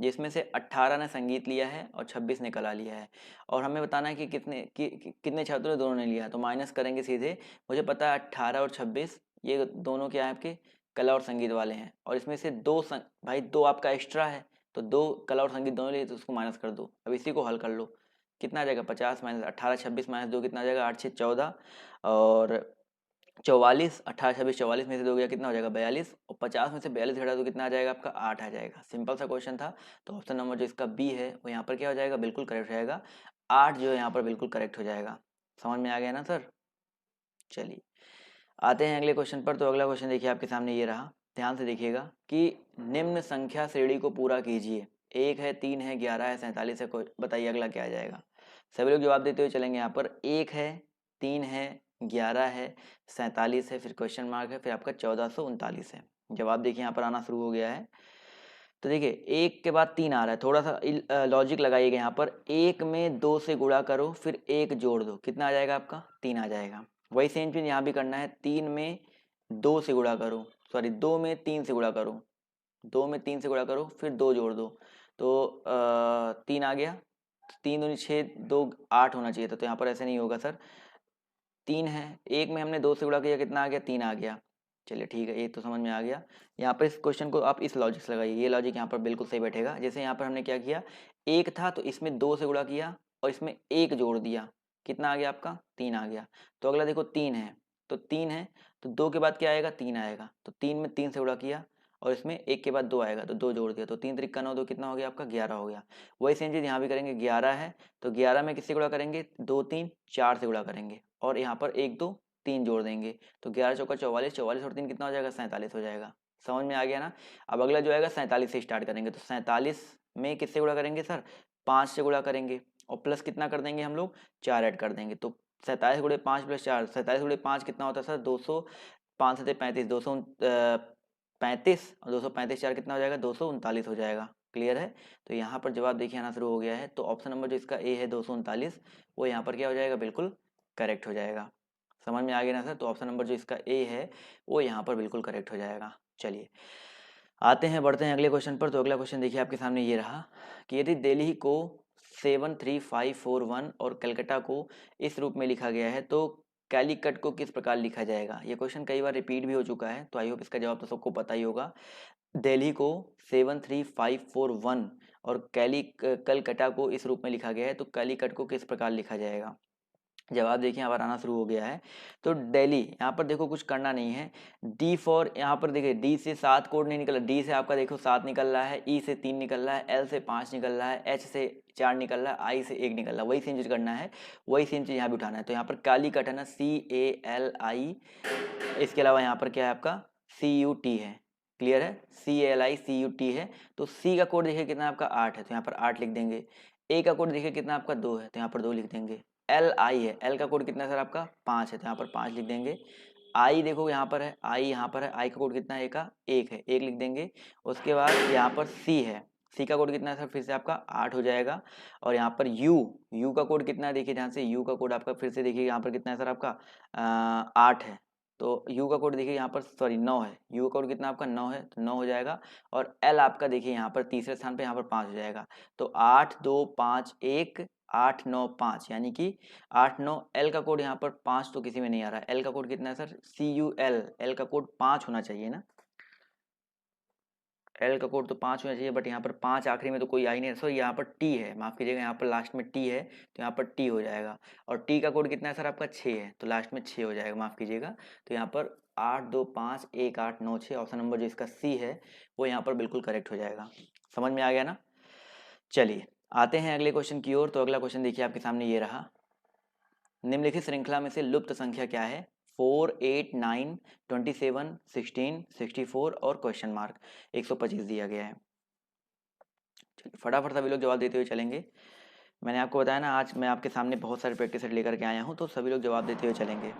जिसमें से 18 ने संगीत लिया है और 26 ने कला लिया है, और हमें बताना है कि कितने छात्रों ने दोनों ने लिया, तो माइनस करेंगे सीधे। मुझे पता है 18 और 26 ये दोनों क्या है आपके, कला और संगीत वाले हैं, और इसमें से भाई दो आपका एक्स्ट्रा है, तो दो कला और संगीत दोनों लिए, तो उसको माइनस कर दो। अब इसी को हल कर लो, कितना आ जाएगा, 50 - 18 26 - 2 कितना आ जाएगा, 8 6 14, और 44, 18 26 44 में से 2 गया कितना हो जाएगा, 42, और 50 में से 42 घटा तो कितना आ जाएगा आपका, 8 आ जाएगा। सिंपल सा क्वेश्चन था। तो ऑप्शन नंबर जो इसका बी है वो यहाँ पर क्या हो जाएगा, बिल्कुल करेक्ट हो जाएगा। 8 जो है यहाँ पर बिल्कुल करेक्ट हो जाएगा। समझ में आ गया ना सर। चलिए आते हैं अगले क्वेश्चन पर। तो अगला क्वेश्चन देखिए आपके सामने ये रहा, ध्यान से देखिएगा कि निम्न संख्या श्रेणी को पूरा कीजिए। 1 है, 3 है, 11 है, 47 है, कोई बताइए अगला क्या आ जाएगा। सभी लोग जवाब देते हुए चलेंगे। यहाँ पर 1 है, 3 है, 11 है, 47 है, फिर क्वेश्चन मार्क है, फिर आपका 1439 है। जवाब देखिए यहाँ पर आना शुरू हो गया है। तो देखिए 1 के बाद 3 आ रहा है, थोड़ा सा लॉजिक लगाइएगा। यहाँ पर 1 में 2 से गुणा करो, फिर 1 जोड़ दो, कितना आ जाएगा आपका, 3 आ जाएगा। वही सेम चीज यहाँ भी करना है, 3 में 2 से गुणा करो, सॉरी 2 में 3 से गुणा करो, 2 में 3 से गुणा करो, फिर 2 जोड़ दो, तो 3 आ गया। 3 दूनी 6, 2 8 होना चाहिए था, तो यहाँ पर ऐसे नहीं होगा सर। 3 है, 1 में हमने 2 से गुणा किया, कितना आ गया, 3 आ गया। चलिए ठीक है, ये तो समझ में आ गया। यहाँ पर इस क्वेश्चन को आप इस लॉजिक से लगाइए, ये लॉजिक यहाँ पर बिल्कुल सही बैठेगा। जैसे यहाँ पर हमने क्या किया, 1 था तो इसमें 2 से गुणा किया और इसमें 1 जोड़ दिया, कितना आ गया आपका, 3 आ गया। तो अगला देखो 3 है, तो 3 है तो 2 के बाद क्या आएगा, 3 आएगा, तो 3 में 3 से गुणा किया और इसमें 1 के बाद 2 आएगा, तो 2 जोड़ दिया, तो 3 त्रिक 9, 2 कितना हो गया आपका, 11 हो गया। वही सेम चीज़ यहाँ भी करेंगे, 11 है तो 11 में किससे गुणा करेंगे, 2 3 4 से गुणा करेंगे, और यहाँ पर 1 2 3 जोड़ देंगे, तो 11 चौका 44, 44 और 3 कितना हो जाएगा, 47 हो जाएगा। समझ में आ गया ना। अब अगला जो आएगा 47 से स्टार्ट करेंगे, तो 47 में किससे गुणा करेंगे सर, 5 से गुणा करेंगे, और प्लस कितना कर देंगे हम लोग, 4 ऐड कर देंगे, तो 47 गुणे 5 + 4, 47 गुणे 5 कितना होता है सर, 200, 5 7 35, 235, और 235 4 कितना हो जाएगा, 239 हो जाएगा। क्लियर है। तो यहाँ पर जवाब देखिए आना शुरू हो गया है, तो ऑप्शन नंबर जो इसका ए है 239, वो यहाँ पर क्या हो जाएगा, बिल्कुल करेक्ट हो जाएगा। समझ में आ गया ना सर। तो ऑप्शन नंबर जो इसका ए है वो यहाँ पर बिल्कुल करेक्ट हो जाएगा। चलिए आते हैं, बढ़ते हैं अगले क्वेश्चन पर। तो अगला क्वेश्चन देखिए आपके सामने ये रहा कि यदि दिल्ली को 73541 और कलकत्ता को इस रूप में लिखा गया है तो कैलीकट को किस प्रकार लिखा जाएगा। ये क्वेश्चन कई बार रिपीट भी हो चुका है, तो आई होप इसका जवाब तो सबको पता ही होगा। दिल्ली को 73541 और कलकत्ता को इस रूप में लिखा गया है तो कैलीकट को किस प्रकार लिखा जाएगा। जवाब देखिए यहाँ पर आना शुरू हो गया है। तो दिल्ली, यहाँ पर देखो कुछ करना नहीं है। डी फॉर, यहाँ पर देखिए डी से 7 कोड नहीं निकल रहा, डी से आपका देखो 7 निकल रहा है, ई से 3 निकल रहा है, एल से 5 निकल रहा है, एच से 4 निकल रहा है, आई से 1 निकल रहा है। वही सेम चीज करना है, वही सेम चीज यहाँ भी उठाना है। तो यहाँ पर काली कट है ना, CALI। इसके अलावा यहाँ पर क्या है आपका CUT है। क्लियर है, CALI CUT है। तो सी का कोड देखिए कितना आपका 8 है, तो यहाँ पर 8 लिख देंगे। ए का कोड देखिए कितना आपका 2 है, तो यहाँ पर 2 लिख देंगे। LI है, एल का कोड कितना है सर आपका 5 है, तो यहाँ पर 5 लिख देंगे। आई देखो यहाँ पर है, आई यहाँ पर है, आई का कोड कितना है, का 1 है, 1 लिख देंगे। उसके बाद यहाँ पर सी है, सी का कोड कितना है सर, फिर से आपका 8 हो जाएगा। और यहाँ पर यू का कोड कितना है, देखिए ध्यान से, यू का कोड आपका फिर से देखिए यहाँ पर कितना है सर आपका 8 है। तो यू का कोड देखिए यहाँ पर, सॉरी 9 है, यू का कोड कितना आपका 9 है, तो 9 हो जाएगा। और एल आपका देखिए यहाँ पर तीसरे स्थान पे, यहाँ पर 5 हो जाएगा। तो 8 2 5 1 8 9 5, यानी कि 8 9। एल का कोड यहाँ पर 5 तो किसी में नहीं आ रहा है, एल का कोड कितना है सर CUL, एल का कोड 5 होना चाहिए ना, एल का कोड तो 5 होना चाहिए, बट यहाँ पर 5 आखिरी में तो कोई आ ही नहीं। सो यहाँ पर टी है, माफ कीजिएगा, यहाँ पर लास्ट में टी है, तो यहाँ पर टी हो जाएगा। और टी का कोड कितना है सर आपका 6 है, तो लास्ट में 6 हो जाएगा, माफ कीजिएगा। तो यहाँ पर 8 2 5 1 8 9 6, ऑप्शन नंबर जो इसका सी है वो यहाँ पर बिल्कुल करेक्ट हो जाएगा। समझ में आ गया ना। चलिए आते हैं अगले क्वेश्चन की ओर। तो अगला क्वेश्चन देखिए आपके सामने ये रहा, निम्नलिखित श्रृंखला में से लुप्त संख्या क्या है। 4 8 9 27 16 64 और क्वेश्चन मार्क 125 दिया गया है। चलिए फटाफट सभी लोग जवाब देते हुए चलेंगे। मैंने आपको बताया ना, आज मैं आपके सामने बहुत सारे प्रैक्टिस सेट लेकर के आया हूं, तो सभी लोग जवाब देते हुए चलेंगे।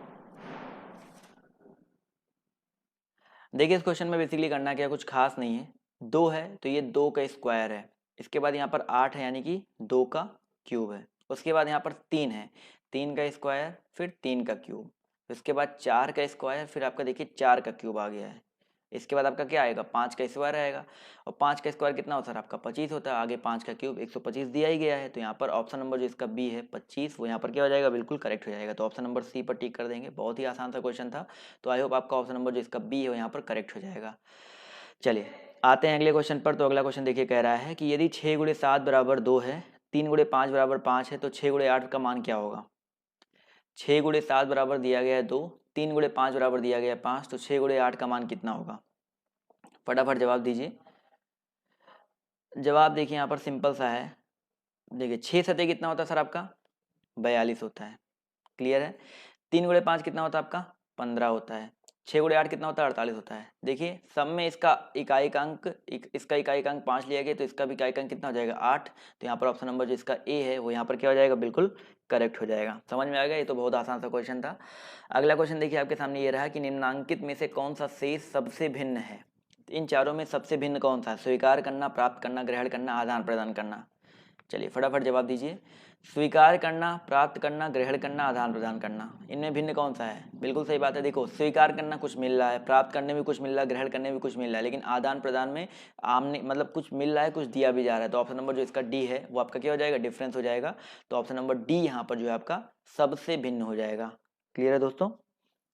देखिए इस क्वेश्चन में बेसिकली करना क्या, कुछ खास नहीं है। 2 है तो ये 2 का स्क्वायर है, इसके बाद यहाँ पर 8 है यानी कि 2 का क्यूब है। उसके बाद यहाँ पर 3 है, 3 का स्क्वायर फिर 3 का क्यूब। उसके बाद 4 का स्क्वायर फिर आपका देखिए 4 का क्यूब आ गया है। इसके बाद आपका क्या आएगा, 5 का स्क्वायर आएगा। और 5 का स्क्वायर कितना होता है आपका 25 होता है। आगे 5 का क्यूब 125 दिया ही गया है। तो यहाँ पर ऑप्शन नंबर जो इसका बी है 25, वो यहाँ पर क्या हो जाएगा, बिल्कुल करेक्ट हो जाएगा। तो ऑप्शन नंबर सी पर टिक कर देंगे। बहुत ही आसान सा क्वेश्चन था, तो आई होप आपका ऑप्शन नंबर जो इसका बी है वो यहाँ पर करेक्ट हो जाएगा। चलिए आते हैं अगले क्वेश्चन पर। तो अगला क्वेश्चन देखिए कह रहा है कि यदि 6 गुणे 7 बराबर 2 है, 3 गुणे 5 बराबर 5 है, तो 6 गुणे 8 का मान क्या होगा। 6 गुणे 7 बराबर दिया गया है 2, 3 गुणे 5 बराबर दिया गया है 5, तो 6 गुणे 8 का मान कितना होगा। फटाफट जवाब दीजिए। जवाब देखिए यहाँ पर सिंपल सा है। देखिए 6 सतह कितना होता है सर आपका 42 होता है। क्लियर है। 3 गुणे 5 कितना होता है आपका 15 होता है। 6 गुणे 8 कितना होता है 48 होता है। देखिए सब में इसका इकाई अंक इसका इकाई अंक 5 लिया गया, तो इसका भी इकाई अंक कितना हो जाएगा 8। तो यहाँ पर ऑप्शन नंबर जो इसका ए है वो यहाँ पर क्या हो जाएगा, बिल्कुल करेक्ट हो जाएगा। समझ में आ गया, ये तो बहुत आसान सा क्वेश्चन था। अगला क्वेश्चन देखिए आपके सामने ये रहा कि निम्नांकित में से कौन सा शेष सबसे भिन्न है। इन चारों में सबसे भिन्न कौन सा है, स्वीकार करना, प्राप्त करना, ग्रहण करना, आदान प्रदान करना। चलिए फटाफट जवाब दीजिए। स्वीकार करना, प्राप्त करना, ग्रहण करना, आदान प्रदान करना, इनमें भिन्न कौन सा है। बिल्कुल सही बात है। देखो स्वीकार करना कुछ मिल रहा है, प्राप्त करने में कुछ मिल रहा है, ग्रहण करने में कुछ मिल रहा है, लेकिन आदान प्रदान में आमने मतलब कुछ मिल रहा है, कुछ दिया भी जा रहा है। तो ऑप्शन नंबर जो इसका डी है वो आपका क्या हो जाएगा, डिफरेंस हो जाएगा। तो ऑप्शन नंबर डी यहाँ पर जो है आपका सबसे भिन्न हो जाएगा। क्लियर है दोस्तों।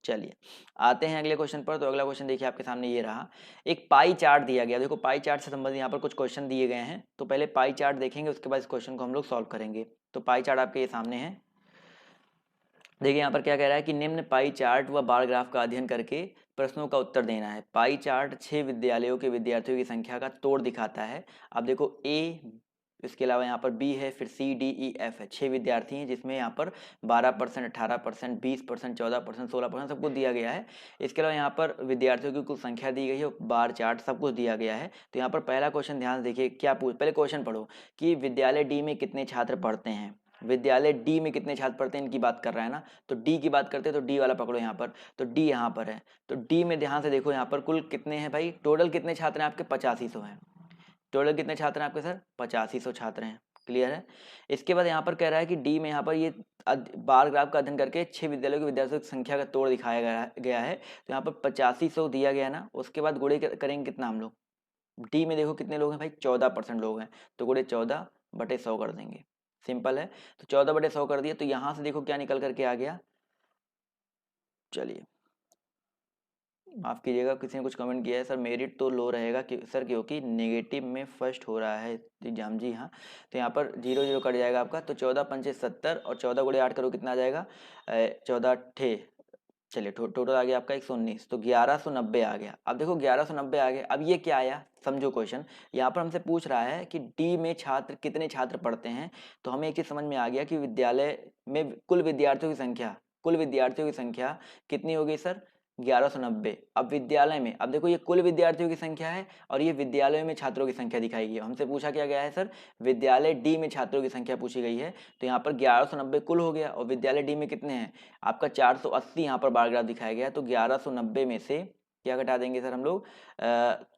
चलिए आते हैं अगले क्वेश्चन पर। तो अगला क्वेश्चन देखिए आपके सामने ये रहा, एक पाई चार्ट दिया गया। देखो पाई चार्ट से संबंधित यहाँ पर कुछ क्वेश्चन दिए गए हैं, तो पहले पाई चार्ट देखेंगे, उसके बाद इस क्वेश्चन को हम लोग सॉल्व करेंगे। तो पाई चार्ट आपके ये सामने है। देखिए यहाँ पर क्या कह रहा है कि निम्न पाई चार्ट व बार ग्राफ का अध्ययन करके प्रश्नों का उत्तर देना है। पाई चार्ट 6 विद्यालयों के विद्यार्थियों की संख्या का तोड़ दिखाता है। अब देखो ए, इसके अलावा यहाँ पर बी है, फिर सी डी ई एफ है। 6 विद्यार्थी हैं जिसमें यहाँ पर 12%, 18%, 20%, 14%, 16% सब कुछ दिया गया है। इसके अलावा यहाँ पर विद्यार्थियों की कुल संख्या दी गई है, बार चार्ट सब कुछ दिया गया है। तो यहाँ पर पहला क्वेश्चन ध्यान से देखिए क्या पूछ, पहले क्वेश्चन पढ़ो कि विद्यालय डी में कितने छात्र पढ़ते हैं। विद्यालय डी में कितने छात्र पढ़ते हैं इनकी बात कर रहा है ना, तो डी की बात करते हैं तो डी वाला पकड़ो यहाँ पर। तो डी यहाँ पर है, तो डी में ध्यान से देखो यहाँ पर कुल कितने हैं भाई, टोटल कितने छात्र हैं आपके 8500 हैं। टोटल कितने छात्र हैं आपके सर 8500 छात्र हैं। क्लियर है। इसके बाद यहाँ पर कह रहा है कि डी में यहाँ पर ये बार ग्राफ का अध्ययन करके 6 विद्यालयों के विद्यार्थियों की संख्या का तोड़ दिखाया गया है। तो यहाँ पर 8500 दिया गया ना, उसके बाद गुणे करेंगे कितना हम लोग डी में देखो कितने लोग हैं भाई, 14% लोग हैं, तो गुणे 14/100 कर देंगे, सिंपल है। तो 14/100 कर दिया, तो यहाँ से देखो क्या निकल करके आ गया। चलिए माफ़ कीजिएगा, किसी ने कुछ कमेंट किया है सर मेरिट तो लो रहेगा कि सर क्योंकि नेगेटिव में फर्स्ट हो रहा है एग्जाम, जी हाँ। तो यहाँ पर 0 0 कट जाएगा आपका, तो 14×5 = 70 और 14 × 8 करो कितना आ जाएगा, 14 चलिए टोटल आ गया आपका 119, तो 1190 आ गया। अब देखो 1190 आ गया, अब ये क्या आया समझो क्वेश्चन। यहाँ पर हमसे पूछ रहा है कि डी में छात्र कितने छात्र पढ़ते हैं, तो हमें एक चीज़ समझ में आ गया कि विद्यालय में कुल विद्यार्थियों की संख्या कितनी होगी सर, 1190। अब विद्यालय में, अब देखो ये कुल विद्यार्थियों की संख्या है और ये विद्यालय में छात्रों की संख्या दिखाई गई है। हमसे पूछा क्या गया है सर, विद्यालय डी में छात्रों की संख्या पूछी गई है, तो यहाँ पर 1190 कुल हो गया और विद्यालय डी में कितने हैं आपका 480, यहाँ पर बार ग्राफ दिखाया गया है। तो 1190 में से क्या घटा देंगे सर हम लोग,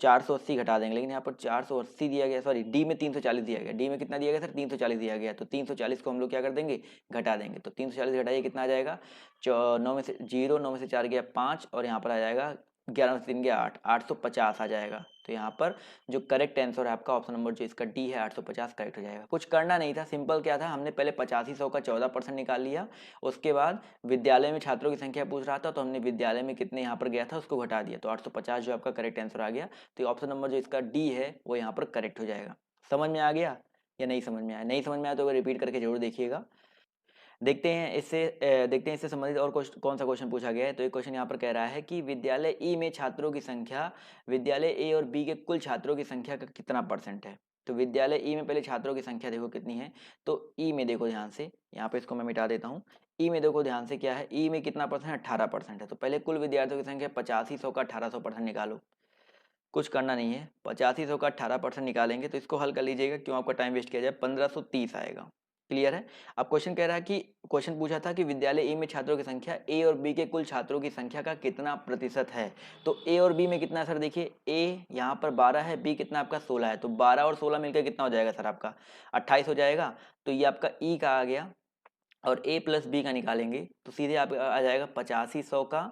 480 घटा देंगे, लेकिन यहाँ पर 480 दिया गया, सॉरी डी में 340 दिया गया, डी में कितना दिया गया सर 340 दिया गया, तो 340 को हम लोग क्या कर देंगे, घटा देंगे। तो 340 घटाइए कितना आ जाएगा, 9 में से 0, 9 में से 4 गया 5 और यहाँ पर आ जाएगा 11 में से 3 गया 8, 850 आ जाएगा। तो यहाँ पर जो करेक्ट आंसर है आपका ऑप्शन नंबर जो इसका डी है 850 करेक्ट हो जाएगा। कुछ करना नहीं था, सिंपल क्या था, हमने पहले 8500 का 14% निकाल लिया, उसके बाद विद्यालय में छात्रों की संख्या पूछ रहा था तो हमने विद्यालय में कितने यहाँ पर गया था उसको घटा दिया, तो 850 जो आपका करेक्ट आंसर आ गया। तो ऑप्शन नंबर जो इसका डी है वो यहाँ पर करेक्ट हो जाएगा। समझ में आ गया या नहीं समझ में आया, नहीं समझ में आया तो रिपीट करके जरूर देखिएगा। देखते हैं इससे संबंधित और कौन सा क्वेश्चन पूछा गया है। तो एक क्वेश्चन यहाँ पर कह रहा है कि विद्यालय ई में छात्रों की संख्या विद्यालय ए और बी के कुल छात्रों की संख्या का कितना परसेंट है। तो विद्यालय ई में पहले छात्रों की संख्या देखो कितनी है, तो ई में देखो ध्यान से, यहाँ पे इसको मैं मिटा देता हूँ। ई में देखो ध्यान से क्या है, ई में कितना परसेंट, 18% है। तो पहले कुल विद्यार्थियों की संख्या 8500 का 1800% निकालो, कुछ करना नहीं है, 8500 का 18% निकालेंगे तो इसको हल कर लीजिएगा, क्यों आपका टाइम वेस्ट किया जाए, 1530 आएगा। क्लियर है। अब क्वेश्चन कह रहा है कि क्वेश्चन पूछा था कि विद्यालय ए में छात्रों की संख्या ए और बी के कुल छात्रों की संख्या का कितना प्रतिशत है। तो ए और बी में कितना सर, देखिए ए यहाँ पर 12 है, बी कितना आपका 16 है, तो 12 और 16 मिलकर कितना हो जाएगा सर आपका 28 हो जाएगा। तो ये आपका ई का आ गया और ए प्लस बी का निकालेंगे तो सीधे आप आ जाएगा 8500 का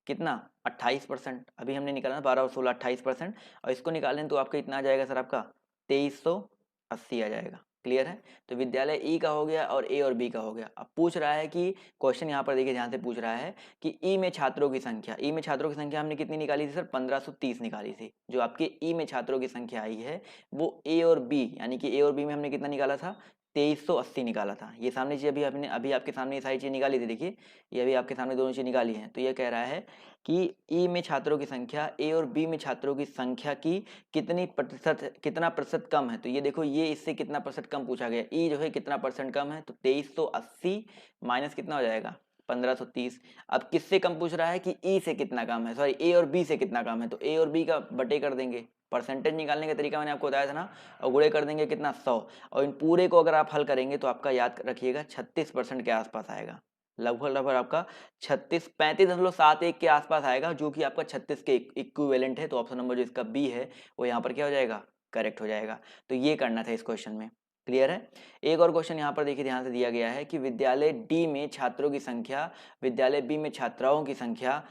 कितना 28%। अभी हमने निकाला ना 12 और 16 28%, और इसको निकालें तो आपका इतना आ जाएगा सर आपका 2380 आ जाएगा। क्लियर है। तो विद्यालय ई का हो गया और ए और बी का हो गया। अब पूछ रहा है कि क्वेश्चन यहाँ पर देखिए ध्यान से पूछ रहा है कि ई में छात्रों की संख्या, ई में छात्रों की संख्या हमने कितनी निकाली थी सर 1530 निकाली थी। जो आपके ई में छात्रों की संख्या आई है वो ए और बी, यानी कि ए और बी में हमने कितना निकाला था 2380 निकाला था। ये सामने चीज अभी आपके सामने ये सारी चीज निकाली थी, देखिए ये अभी आपके सामने दोनों चीज निकाली हैं। तो ये कह रहा है कि ई में छात्रों की संख्या ए और बी में छात्रों की संख्या की कितना प्रतिशत कम है। तो ये देखो ये इससे कितना प्रतिशत कम पूछा गया, ई जो है कितना परसेंट कम है, तो 2380 माइनस कितना हो जाएगा 1530। अब किससे कम पूछ रहा है कि ई से कितना कम है, सॉरी ए और बी से कितना कम है, तो ए और बी का बटे कर देंगे, परसेंटेज निकालने का तरीका मैंने आपको बताया था ना, और गुणे कर देंगे कितना 100, और इन पूरे को अगर आप हल करेंगे तो आपका याद रखिएगा 36% के आसपास आएगा, लगभग आपका 35.71 के आसपास आएगा, जो कि आपका 36 के इक्विवेलेंट है। तो ऑप्शन नंबर जो इसका बी है वो यहाँ पर क्या हो जाएगा, करेक्ट हो जाएगा। तो ये करना था इस क्वेश्चन में। क्लियर है। एक और क्वेश्चन यहाँ पर देखिए ध्यान से दिया गया है कि विद्यालय डी में छात्रों की संख्या विद्यालय बी में छात्राओं की संख्या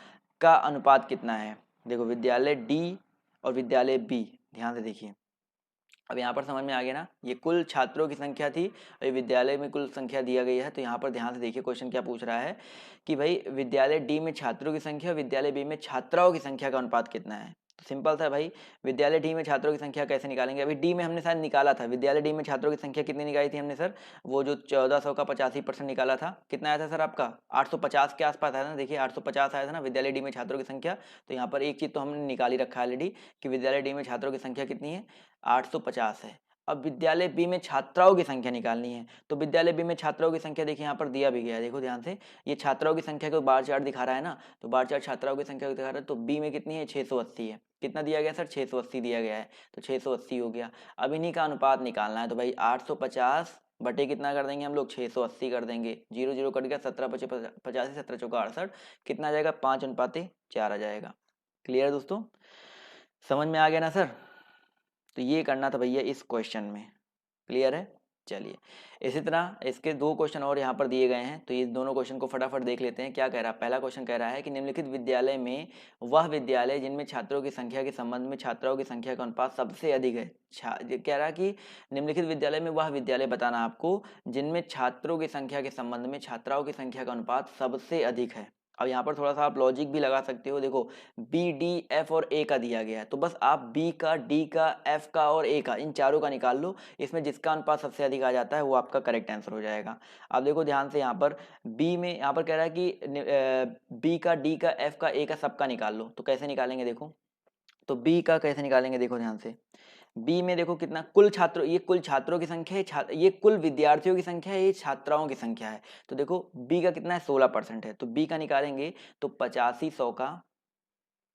का अनुपात कितना है। देखो विद्यालय डी और विद्यालय बी, ध्यान से देखिए, अब यहाँ पर समझ में आ गया ना, ये कुल छात्रों की संख्या थी और ये विद्यालय में कुल संख्या दिया गई है। तो यहाँ पर ध्यान से देखिए क्वेश्चन क्या पूछ रहा है कि भाई विद्यालय डी में छात्रों की संख्या विद्यालय बी में छात्राओं की संख्या का अनुपात कितना है। तो सिंपल था भाई, विद्यालय डी में छात्रों की संख्या कैसे निकालेंगे, अभी डी में हमने शायद निकाला था, विद्यालय डी में छात्रों की संख्या कितनी निकाली थी हमने सर, वो जो 1400 का 85% निकाला था, कितना आया था सर आपका 850 के आसपास आया था ना, देखिए 850 आया था ना विद्यालय डी में छात्रों की संख्या। तो यहाँ पर एक चीज तो हमने निकाली रखा है ऑलरेडी कि विद्यालय डी में छात्रों की संख्या कितनी है 850 है। अब विद्यालय बी में छात्राओं की संख्या निकालनी है, तो विद्यालय बी में छात्राओं की संख्या देखिए यहाँ पर दिया भी गया है, देखो ध्यान से, ये छात्राओं की संख्या को बार चार्ट दिखा रहा है ना, तो बार चार्ट छात्राओं की संख्या को दिखा रहा है, तो बी में कितनी है 680 है, कितना दिया गया सर 680 दिया गया है, तो 680 हो गया। अब इन्हीं का अनुपात निकालना है, तो भाई 850 बटे कितना कर देंगे हम लोग 680 कर देंगे, 0 0 कट गया, 17 पचे 85, 17 चौका 68, कितना आ जाएगा 5:4 आ जाएगा। क्लियर दोस्तों, समझ में आ गया ना सर। तो ये करना था भैया इस क्वेश्चन में। क्लियर है। चलिए, इसी तरह इसके दो क्वेश्चन और यहाँ पर दिए गए हैं, तो ये दोनों क्वेश्चन को फटाफट देख लेते हैं। क्या कह रहा है? पहला क्वेश्चन कह रहा है कि निम्नलिखित विद्यालय में वह विद्यालय जिनमें छात्रों की संख्या के संबंध में छात्राओं की संख्या का अनुपात सबसे अधिक है। ये कह रहा है कि निम्नलिखित विद्यालय में वह विद्यालय बताना आपको जिनमें छात्रों की संख्या के संबंध में छात्राओं की संख्या का अनुपात सबसे अधिक है। अब यहाँ पर थोड़ा सा आप लॉजिक भी लगा सकते हो। देखो, बी, डी, एफ और ए का दिया गया है, तो बस आप बी का, डी का, एफ का और ए का, इन चारों का निकाल लो। इसमें जिसका अनुपात सबसे अधिक आ जाता है वो आपका करेक्ट आंसर हो जाएगा। अब देखो ध्यान से, यहाँ पर बी में यहाँ पर कह रहा है कि बी का, डी का, एफ का, ए का सबका निकाल लो। तो कैसे निकालेंगे देखो, तो बी का कैसे निकालेंगे देखो ध्यान से। बी में देखो कितना कुल छात्रों, ये कुल छात्रों की संख्या है, ये कुल विद्यार्थियों की संख्या है, ये छात्राओं की संख्या है। तो देखो बी का कितना है, 16% है, तो बी का निकालेंगे तो 85 100 का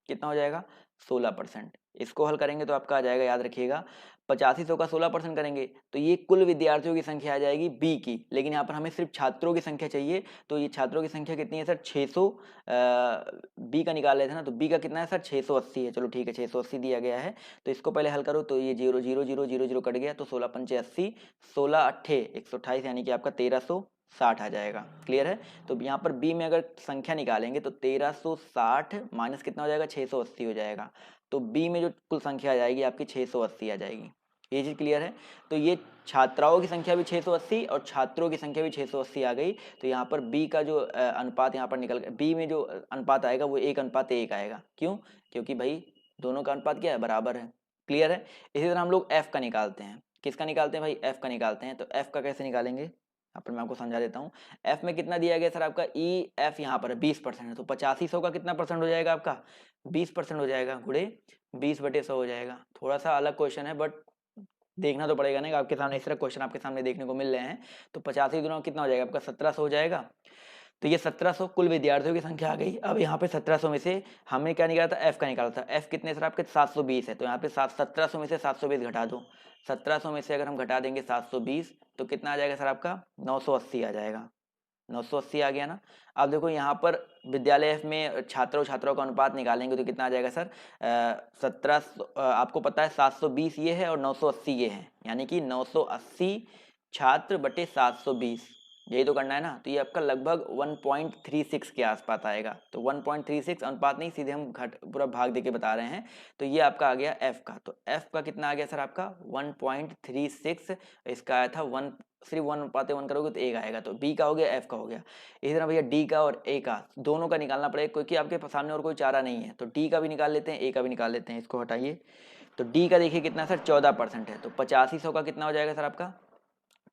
कितना हो जाएगा, 16%। इसको हल करेंगे तो आपका आ जाएगा, याद रखिएगा, 85 100 का 16% करेंगे तो ये कुल विद्यार्थियों की संख्या आ जाएगी बी की। लेकिन यहाँ पर हमें सिर्फ छात्रों की संख्या चाहिए, तो ये छात्रों की संख्या कितनी है सर, 600। बी का निकाल लेते हैं ना, तो बी का कितना है सर, 680 है। चलो ठीक है, 680 दिया गया है, तो इसको पहले हल करो, तो ये 0 0 0 0 0 कट गया, तो 16 पंचे 80, 16 अट्ठे 128, यानी कि आपका 1360 आ जाएगा। क्लियर है? तो यहाँ पर बी में अगर संख्या निकालेंगे तो 1360 माइनस कितना हो जाएगा, 680 हो जाएगा। तो बी में जो कुल संख्या आ जाएगी आपकी 680 आ जाएगी। ये चीज़ क्लियर है? तो ये छात्राओं की संख्या भी 680 और छात्रों की संख्या भी 680 आ गई। तो यहाँ पर बी का जो अनुपात यहाँ पर निकल गया, बी में जो अनुपात आएगा वो 1:1 आएगा। क्यों? क्योंकि भाई दोनों का अनुपात क्या है, बराबर है। क्लियर है? इसी तरह हम लोग एफ का निकालते हैं। किसका निकालते हैं भाई, एफ का निकालते हैं। तो एफ का कैसे निकालेंगे, यहाँ पर मैं आपको समझा देता हूँ। एफ में कितना दिया गया सर आपका, ई एफ यहाँ पर 20% है, तो 85 100 का कितना परसेंट हो जाएगा आपका, 20% हो जाएगा, गुणे 20/100 हो जाएगा। थोड़ा सा अलग क्वेश्चन है, बट देखना तो पड़ेगा ना, आपके सामने इस तरह क्वेश्चन आपके सामने देखने को मिल रहे हैं। तो 85 गुना कितना हो जाएगा आपका, 1700 हो जाएगा। तो ये 1700 कुल विद्यार्थियों की संख्या आ गई। अब यहाँ पे 1700 में से हमने क्या निकाला था, एफ का निकाला था। एफ कितने सर आपके, 720 है, तो यहाँ पे 1700 में से 720 घटा दो। 1700 में से अगर हम घटा देंगे 720 तो कितना आ जाएगा सर आपका, 980 आ जाएगा। 980 आ गया ना। अब देखो यहाँ पर विद्यालय एफ में छात्रों छात्राओं का अनुपात निकालेंगे तो कितना आ जाएगा सर, 1700, आपको पता है 720 ये है और 980 ये है, यानी कि 980 छात्र बटे 720, यही तो करना है ना। तो ये आपका लगभग 1.36 के आसपास आएगा। तो 1.36 अनुपात नहीं, सीधे हम घट पूरा भाग देके बता रहे हैं। तो ये आपका आ गया एफ का। तो एफ का कितना आ गया सर आपका 1.36, इसका आया था 1, सिर्फ 1/1 करोगे तो एक आएगा। तो बी का हो गया, एफ का हो गया। इसी तरह भैया डी का और ए का दोनों का निकालना पड़ेगा, क्योंकि आपके सामने और कोई चारा नहीं है। तो डी का भी निकाल लेते हैं, ए का भी निकाल लेते हैं। इसको हटाइए, तो डी का देखिए कितना सर, 14% है। तो 85 100 का कितना हो जाएगा सर आपका,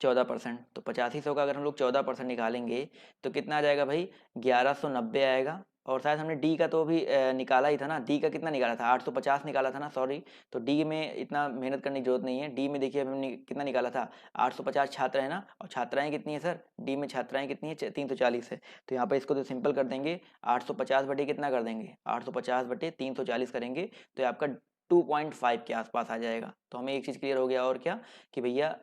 14%। तो 85 100 का अगर हम लोग 14% निकालेंगे तो कितना आ जाएगा भाई, 1190 आएगा। और शायद हमने डी का तो अभी निकाला ही था ना, डी का कितना निकाला था, 850 निकाला था ना, सॉरी। तो डी में इतना मेहनत करने की जरूरत नहीं है। डी में देखिए हमने कितना निकाला था, 850 छात्र है ना, और छात्राएं कितनी है सर, डी में छात्राएं कितनी है, 340 है। तो यहाँ पर इसको तो सिंपल कर देंगे, 850 बटे कितना कर देंगे, 850 बटे 340 करेंगे तो ये आपका 2.5 के आसपास आ जाएगा। तो हमें एक चीज़ क्लियर हो गया, और क्या कि भैया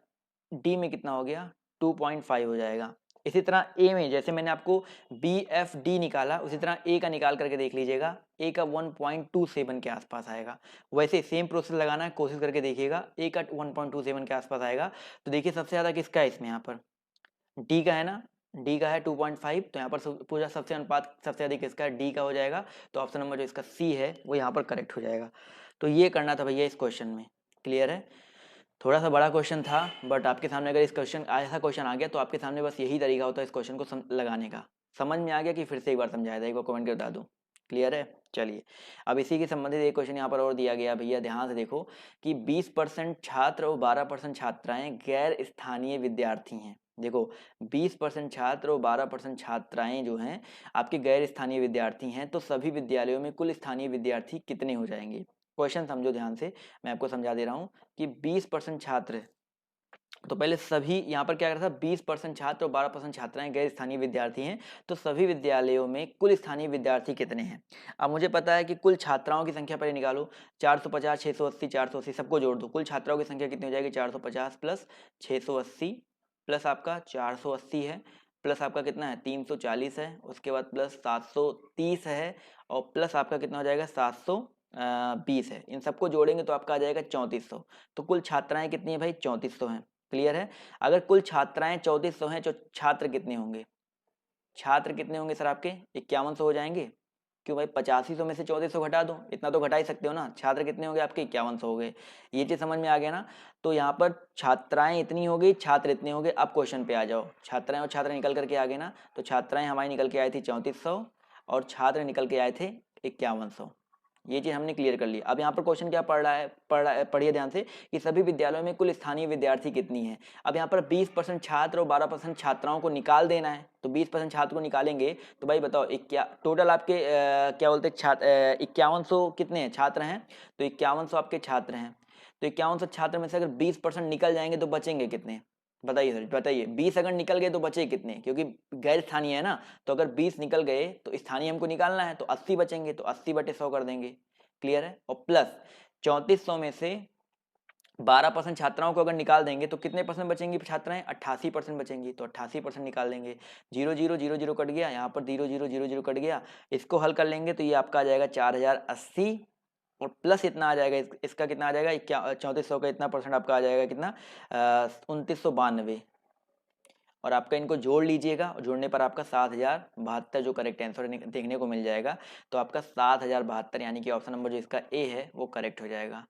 डी में कितना हो गया, 2.5 हो जाएगा। इसी तरह ए में जैसे मैंने आपको बी एफ डी निकाला, उसी तरह ए का निकाल करके देख लीजिएगा, ए का 1.27 के आसपास आएगा। वैसे सेम प्रोसेस लगाना है, कोशिश करके देखिएगा, ए का 1.27 के आसपास आएगा। तो देखिए सबसे ज़्यादा किसका है इसमें, यहाँ पर डी का है ना, डी का है 2.5। तो यहाँ पर पूरा सबसे अनुपात सबसे अधिक किसका है, डी का हो जाएगा। तो ऑप्शन नंबर जो इसका सी है वो यहाँ पर करेक्ट हो जाएगा। तो ये करना था भैया इस क्वेश्चन में। क्लियर है? थोड़ा सा बड़ा क्वेश्चन था, बट आपके सामने अगर इस क्वेश्चन ऐसा क्वेश्चन आ गया तो आपके सामने बस यही तरीका होता है इस क्वेश्चन को लगाने का। समझ में आ गया कि फिर से एक बार समझाया था, एक बार कमेंट कर बता दूं। क्लियर है? चलिए, अब इसी के संबंधित एक क्वेश्चन यहाँ पर और दिया गया भैया, ध्यान से देखो कि 20% छात्र और 12% छात्राएं गैर स्थानीय विद्यार्थी हैं। देखो 20% छात्र और 12% छात्राएं जो हैं आपके गैर स्थानीय विद्यार्थी हैं, तो सभी विद्यालयों में कुल स्थानीय विद्यार्थी कितने हो जाएंगे। क्वेश्चन समझो ध्यान से, मैं आपको समझा दे रहा हूँ कि 20% छात्र, तो पहले सभी यहाँ पर क्या कर रहा था, 20% छात्र और 12% छात्राएं गैर स्थानीय विद्यार्थी हैं, तो सभी विद्यालयों में कुल स्थानीय विद्यार्थी कितने हैं। अब मुझे पता है कि कुल छात्राओं की संख्या पहले निकालो, 450 680 480 सबको जोड़ दो, कुल छात्राओं की संख्या कितनी हो जाएगी, 450 प्लस 680 प्लस आपका 480 है, प्लस आपका कितना है 340 है, उसके बाद प्लस 730 है, और प्लस आपका कितना हो जाएगा 720 है। इन सबको जोड़ेंगे तो आपका आ जाएगा 3400। तो कुल छात्राएं कितनी है भाई, 3400 हैं। क्लियर है। अगर कुल छात्राएं 3400 हैं तो छात्र कितने होंगे? छात्र कितने होंगे सर आपके? 5100 हो जाएंगे। क्यों भाई, 8500 में से 3400 घटा दो, इतना तो घटा ही सकते हो ना। छात्र कितने हो गए आपके? 5100 हो गए। ये चीज समझ में आ गया ना। तो यहाँ पर छात्राएं इतनी हो गई, छात्र इतने हो गए। अब क्वेश्चन पे आ जाओ। छात्राएं और छात्र निकल करके आ गए ना। तो छात्राएं हमारी निकल के आई थी 3400 और छात्र निकल के आए थे 5100। ये चीज हमने क्लियर कर ली। अब यहाँ पर क्वेश्चन क्या पढ़िए ध्यान से कि सभी विद्यालयों में कुल स्थानीय विद्यार्थी कितनी है। अब यहाँ पर 20% छात्र और 12% छात्राओं को निकाल देना है। तो 20% छात्र को निकालेंगे तो भाई बताओ टोटल आपके क्या बोलते छात्र 5100 कितने हैं? छात्र हैं। तो 5100 आपके छात्र हैं। तो 5100 छात्र में से अगर 20% निकल जाएंगे तो बचेंगे कितने? बताइए सर, बताइए। 20 अगर निकल गए तो बचे कितने? क्योंकि गैर स्थानीय है ना। तो अगर 20 निकल गए तो स्थानीय हमको निकालना है, तो 80 बचेंगे। तो 80/100 कर देंगे। क्लियर है। और प्लस 3400 में से 12% छात्राओं को अगर निकाल देंगे तो कितने परसेंट बचेंगी छात्राएं? 88% बचेंगी। तो 88% निकाल देंगे। 0 0 0 0 कट गया, यहाँ पर 0 0 0 0 कट गया। इसको हल कर लेंगे तो ये आपका आ जाएगा 4080 और प्लस इतना आ जाएगा इसका कितना आ जाएगा? 3400 का इतना परसेंट आपका आ जाएगा कितना? 2992। और आपका इनको जोड़ लीजिएगा और जोड़ने पर आपका 7072 जो करेक्ट आंसर देखने को मिल जाएगा। तो आपका 7072 यानी कि ऑप्शन नंबर जो इसका ए है वो करेक्ट हो जाएगा।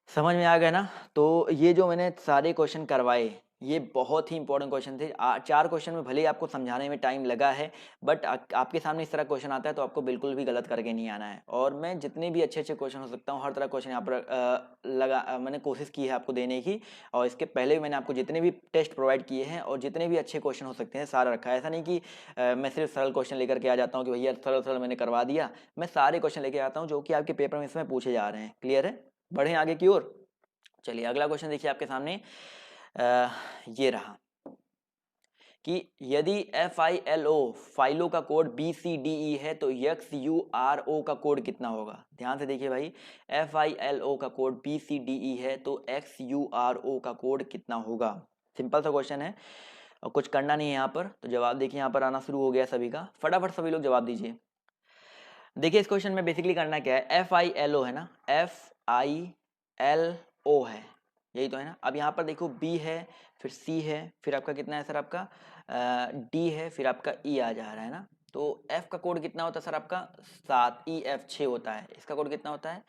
समझ में आ गया ना। तो ये जो मैंने सारे क्वेश्चन करवाए ये बहुत ही इंपॉर्टेंट क्वेश्चन थे। 4 क्वेश्चन में भले ही आपको समझाने में टाइम लगा है, बट आपके सामने इस तरह क्वेश्चन आता है तो आपको बिल्कुल भी गलत करके नहीं आना है। और मैं जितने भी अच्छे अच्छे क्वेश्चन हो सकता हूँ हर तरह क्वेश्चन यहाँ पर मैंने कोशिश की है आपको देने की। और इसके पहले भी मैंने आपको जितने भी टेस्ट प्रोवाइड किए हैं और जितने भी अच्छे क्वेश्चन हो सकते हैं सारा रखा है। ऐसा नहीं कि मैं सिर्फ सरल क्वेश्चन लेकर के आ जाता हूँ कि भैया सरल सरल मैंने करवा दिया। मैं सारे क्वेश्चन लेके आता हूँ जो कि आपके पेपर में इसमें पूछे जा रहे हैं। क्लियर है। बढ़े आगे की ओर। चलिए अगला क्वेश्चन देखिए आपके सामने। ये रहा कि यदि FILO फाइलों का कोड BCDE है तो XURO का कोड कितना होगा? ध्यान से देखिए भाई। FILO का कोड BCDE है तो XURO का कोड कितना होगा? सिंपल सा क्वेश्चन है और कुछ करना नहीं है यहाँ पर। तो जवाब देखिए यहाँ पर आना शुरू हो गया सभी का। फटाफट सभी लोग जवाब दीजिए। देखिए इस क्वेश्चन में बेसिकली करना क्या है। FILO है ना, FILO है, यही तो है ना। अब यहाँ पर देखो B है, फिर C है, फिर आपका कितना है सर? आपका D है, फिर आपका E आ जा रहा है ना। तो F का कोड कितना होता है सर? आपका 7 EF 6 होता है। इसका कोड कितना होता है?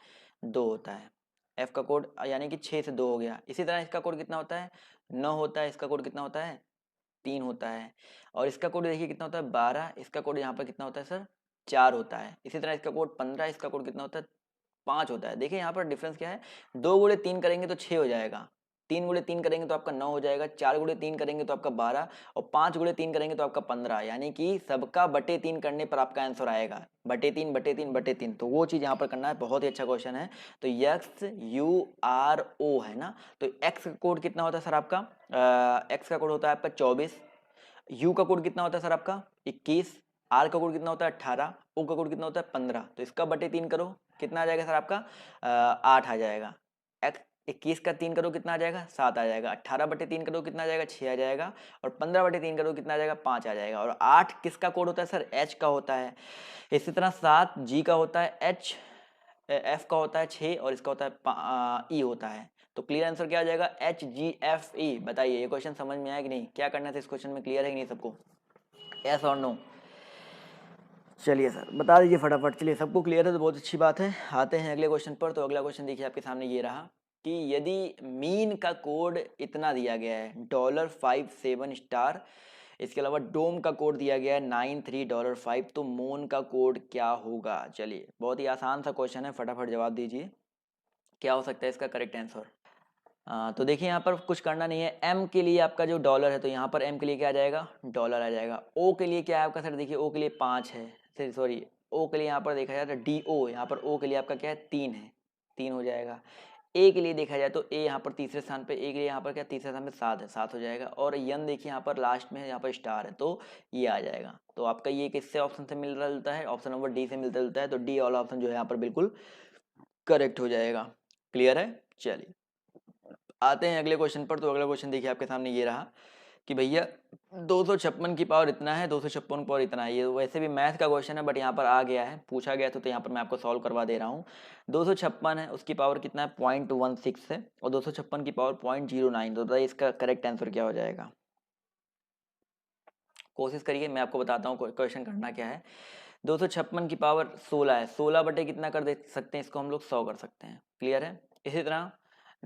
2 होता है। F का कोड यानी कि 6 से 2 हो गया। इसी तरह इसका कोड कितना होता है? 9 होता है। इसका कोड कितना होता है? 3 होता है। और इसका कोड देखिए कितना होता है? 12। इसका कोड यहाँ पर कितना होता है सर? 4 होता है। इसी तरह इसका कोड 15। इसका कोड कितना होता है? 5 होता है। देखिए यहाँ पर डिफरेंस क्या है। 2 गुणे 3 करेंगे तो 6 हो जाएगा। 3 गुणे 3 करेंगे तो आपका 9 हो जाएगा। 4 गुणे 3 करेंगे तो आपका 12 और 5 गुणे 3 करेंगे तो आपका 15। यानी कि सबका बटे 3 करने पर आपका आंसर आएगा बटे 3 बटे 3 बटे 3। तो वो चीज़ यहाँ पर करना है। बहुत ही अच्छा क्वेश्चन है। तो XURO है ना। तो एक्स का कोड कितना होता है सर? आपका एक्स का कोड होता है आपका 24। यू का कोड कितना होता है सर? आपका 21। आर का कोड कितना होता है? 18। ओ का कोड कितना होता है? 15। तो इसका बटे 3 करो कितना आ जाएगा सर? आपका 8 आ जाएगा। 21 का 3 करो कितना आ जाएगा? 7 आ जाएगा। 18 बटे 3 करो कितना आ जाएगा? 6 आ जाएगा। और 15 बटे 3 करो कितना आ जाएगा? 5 आ जाएगा। और 8 किसका कोड होता है सर? एच का होता है। इसी तरह 7 जी का होता है, एच एफ का होता है 6 और इसका होता है ई होता है। तो क्लियर आंसर क्या आ जाएगा? HGFE। बताइए ये क्वेश्चन समझ में आया कि नहीं? क्या करना था इस क्वेश्चन में? क्लियर है कि नहीं सबको? यस और नो? चलिए सर बता दीजिए फटाफट। चलिए सबको क्लियर है तो बहुत अच्छी बात है। आते हैं अगले क्वेश्चन पर। तो अगला क्वेश्चन देखिए आपके सामने ये रहा कि यदि मीन का कोड इतना दिया गया है $57 इसके अलावा डोम का कोड दिया गया है $93 तो मोन का कोड क्या होगा? चलिए बहुत ही आसान सा क्वेश्चन है, फटाफट जवाब दीजिए। क्या हो सकता है इसका करेक्ट आंसर? तो देखिए यहाँ पर कुछ करना नहीं है। एम के लिए आपका जो डॉलर है तो यहाँ पर एम के लिए क्या आ जाएगा? डॉलर आ जाएगा। ओ के लिए क्या है आपका सर? देखिए ओ के लिए 5 है, सॉरी ओ के लिए यहाँ पर देखा जाए तो DO, यहाँ पर ओ के लिए आपका क्या है? 3 है, 3 हो जाएगा। ए के लिए देखा जाए तो ए यहाँ पर तीसरे स्थान पे, ए के लिए यहाँ पर क्या तीसरे स्थान पे 7 है, 7 हो जाएगा। और यन देखिए यहाँ पर लास्ट में है, यहाँ पर स्टार है तो ये आ जाएगा। तो आपका ये किससे ऑप्शन से मिलता जुलता है? ऑप्शन नंबर डी से मिलता जुलता है। तो डी वाला ऑप्शन जो है यहाँ पर बिल्कुल करेक्ट हो जाएगा। क्लियर है। चलिए आते हैं अगले क्वेश्चन पर। तो अगला क्वेश्चन देखिए आपके सामने ये रहा कि भैया 256 की पावर इतना है, 256 की पावर इतना है। ये वैसे भी मैथ का क्वेश्चन है, बट यहाँ पर आ गया है, पूछा गया था, तो यहाँ पर मैं आपको सॉल्व करवा दे रहा हूँ। 256 है, उसकी पावर कितना है 0.16 है, और 256 की पावर 0.09। तो बताइए इसका करेक्ट आंसर क्या हो जाएगा। कोशिश करिए, मैं आपको बताता हूँ क्वेश्चन करना क्या है। 256 की पावर 16 है, 16 बटे कितना कर दे सकते हैं इसको हम लोग 100 कर सकते हैं। क्लियर है। इसी तरह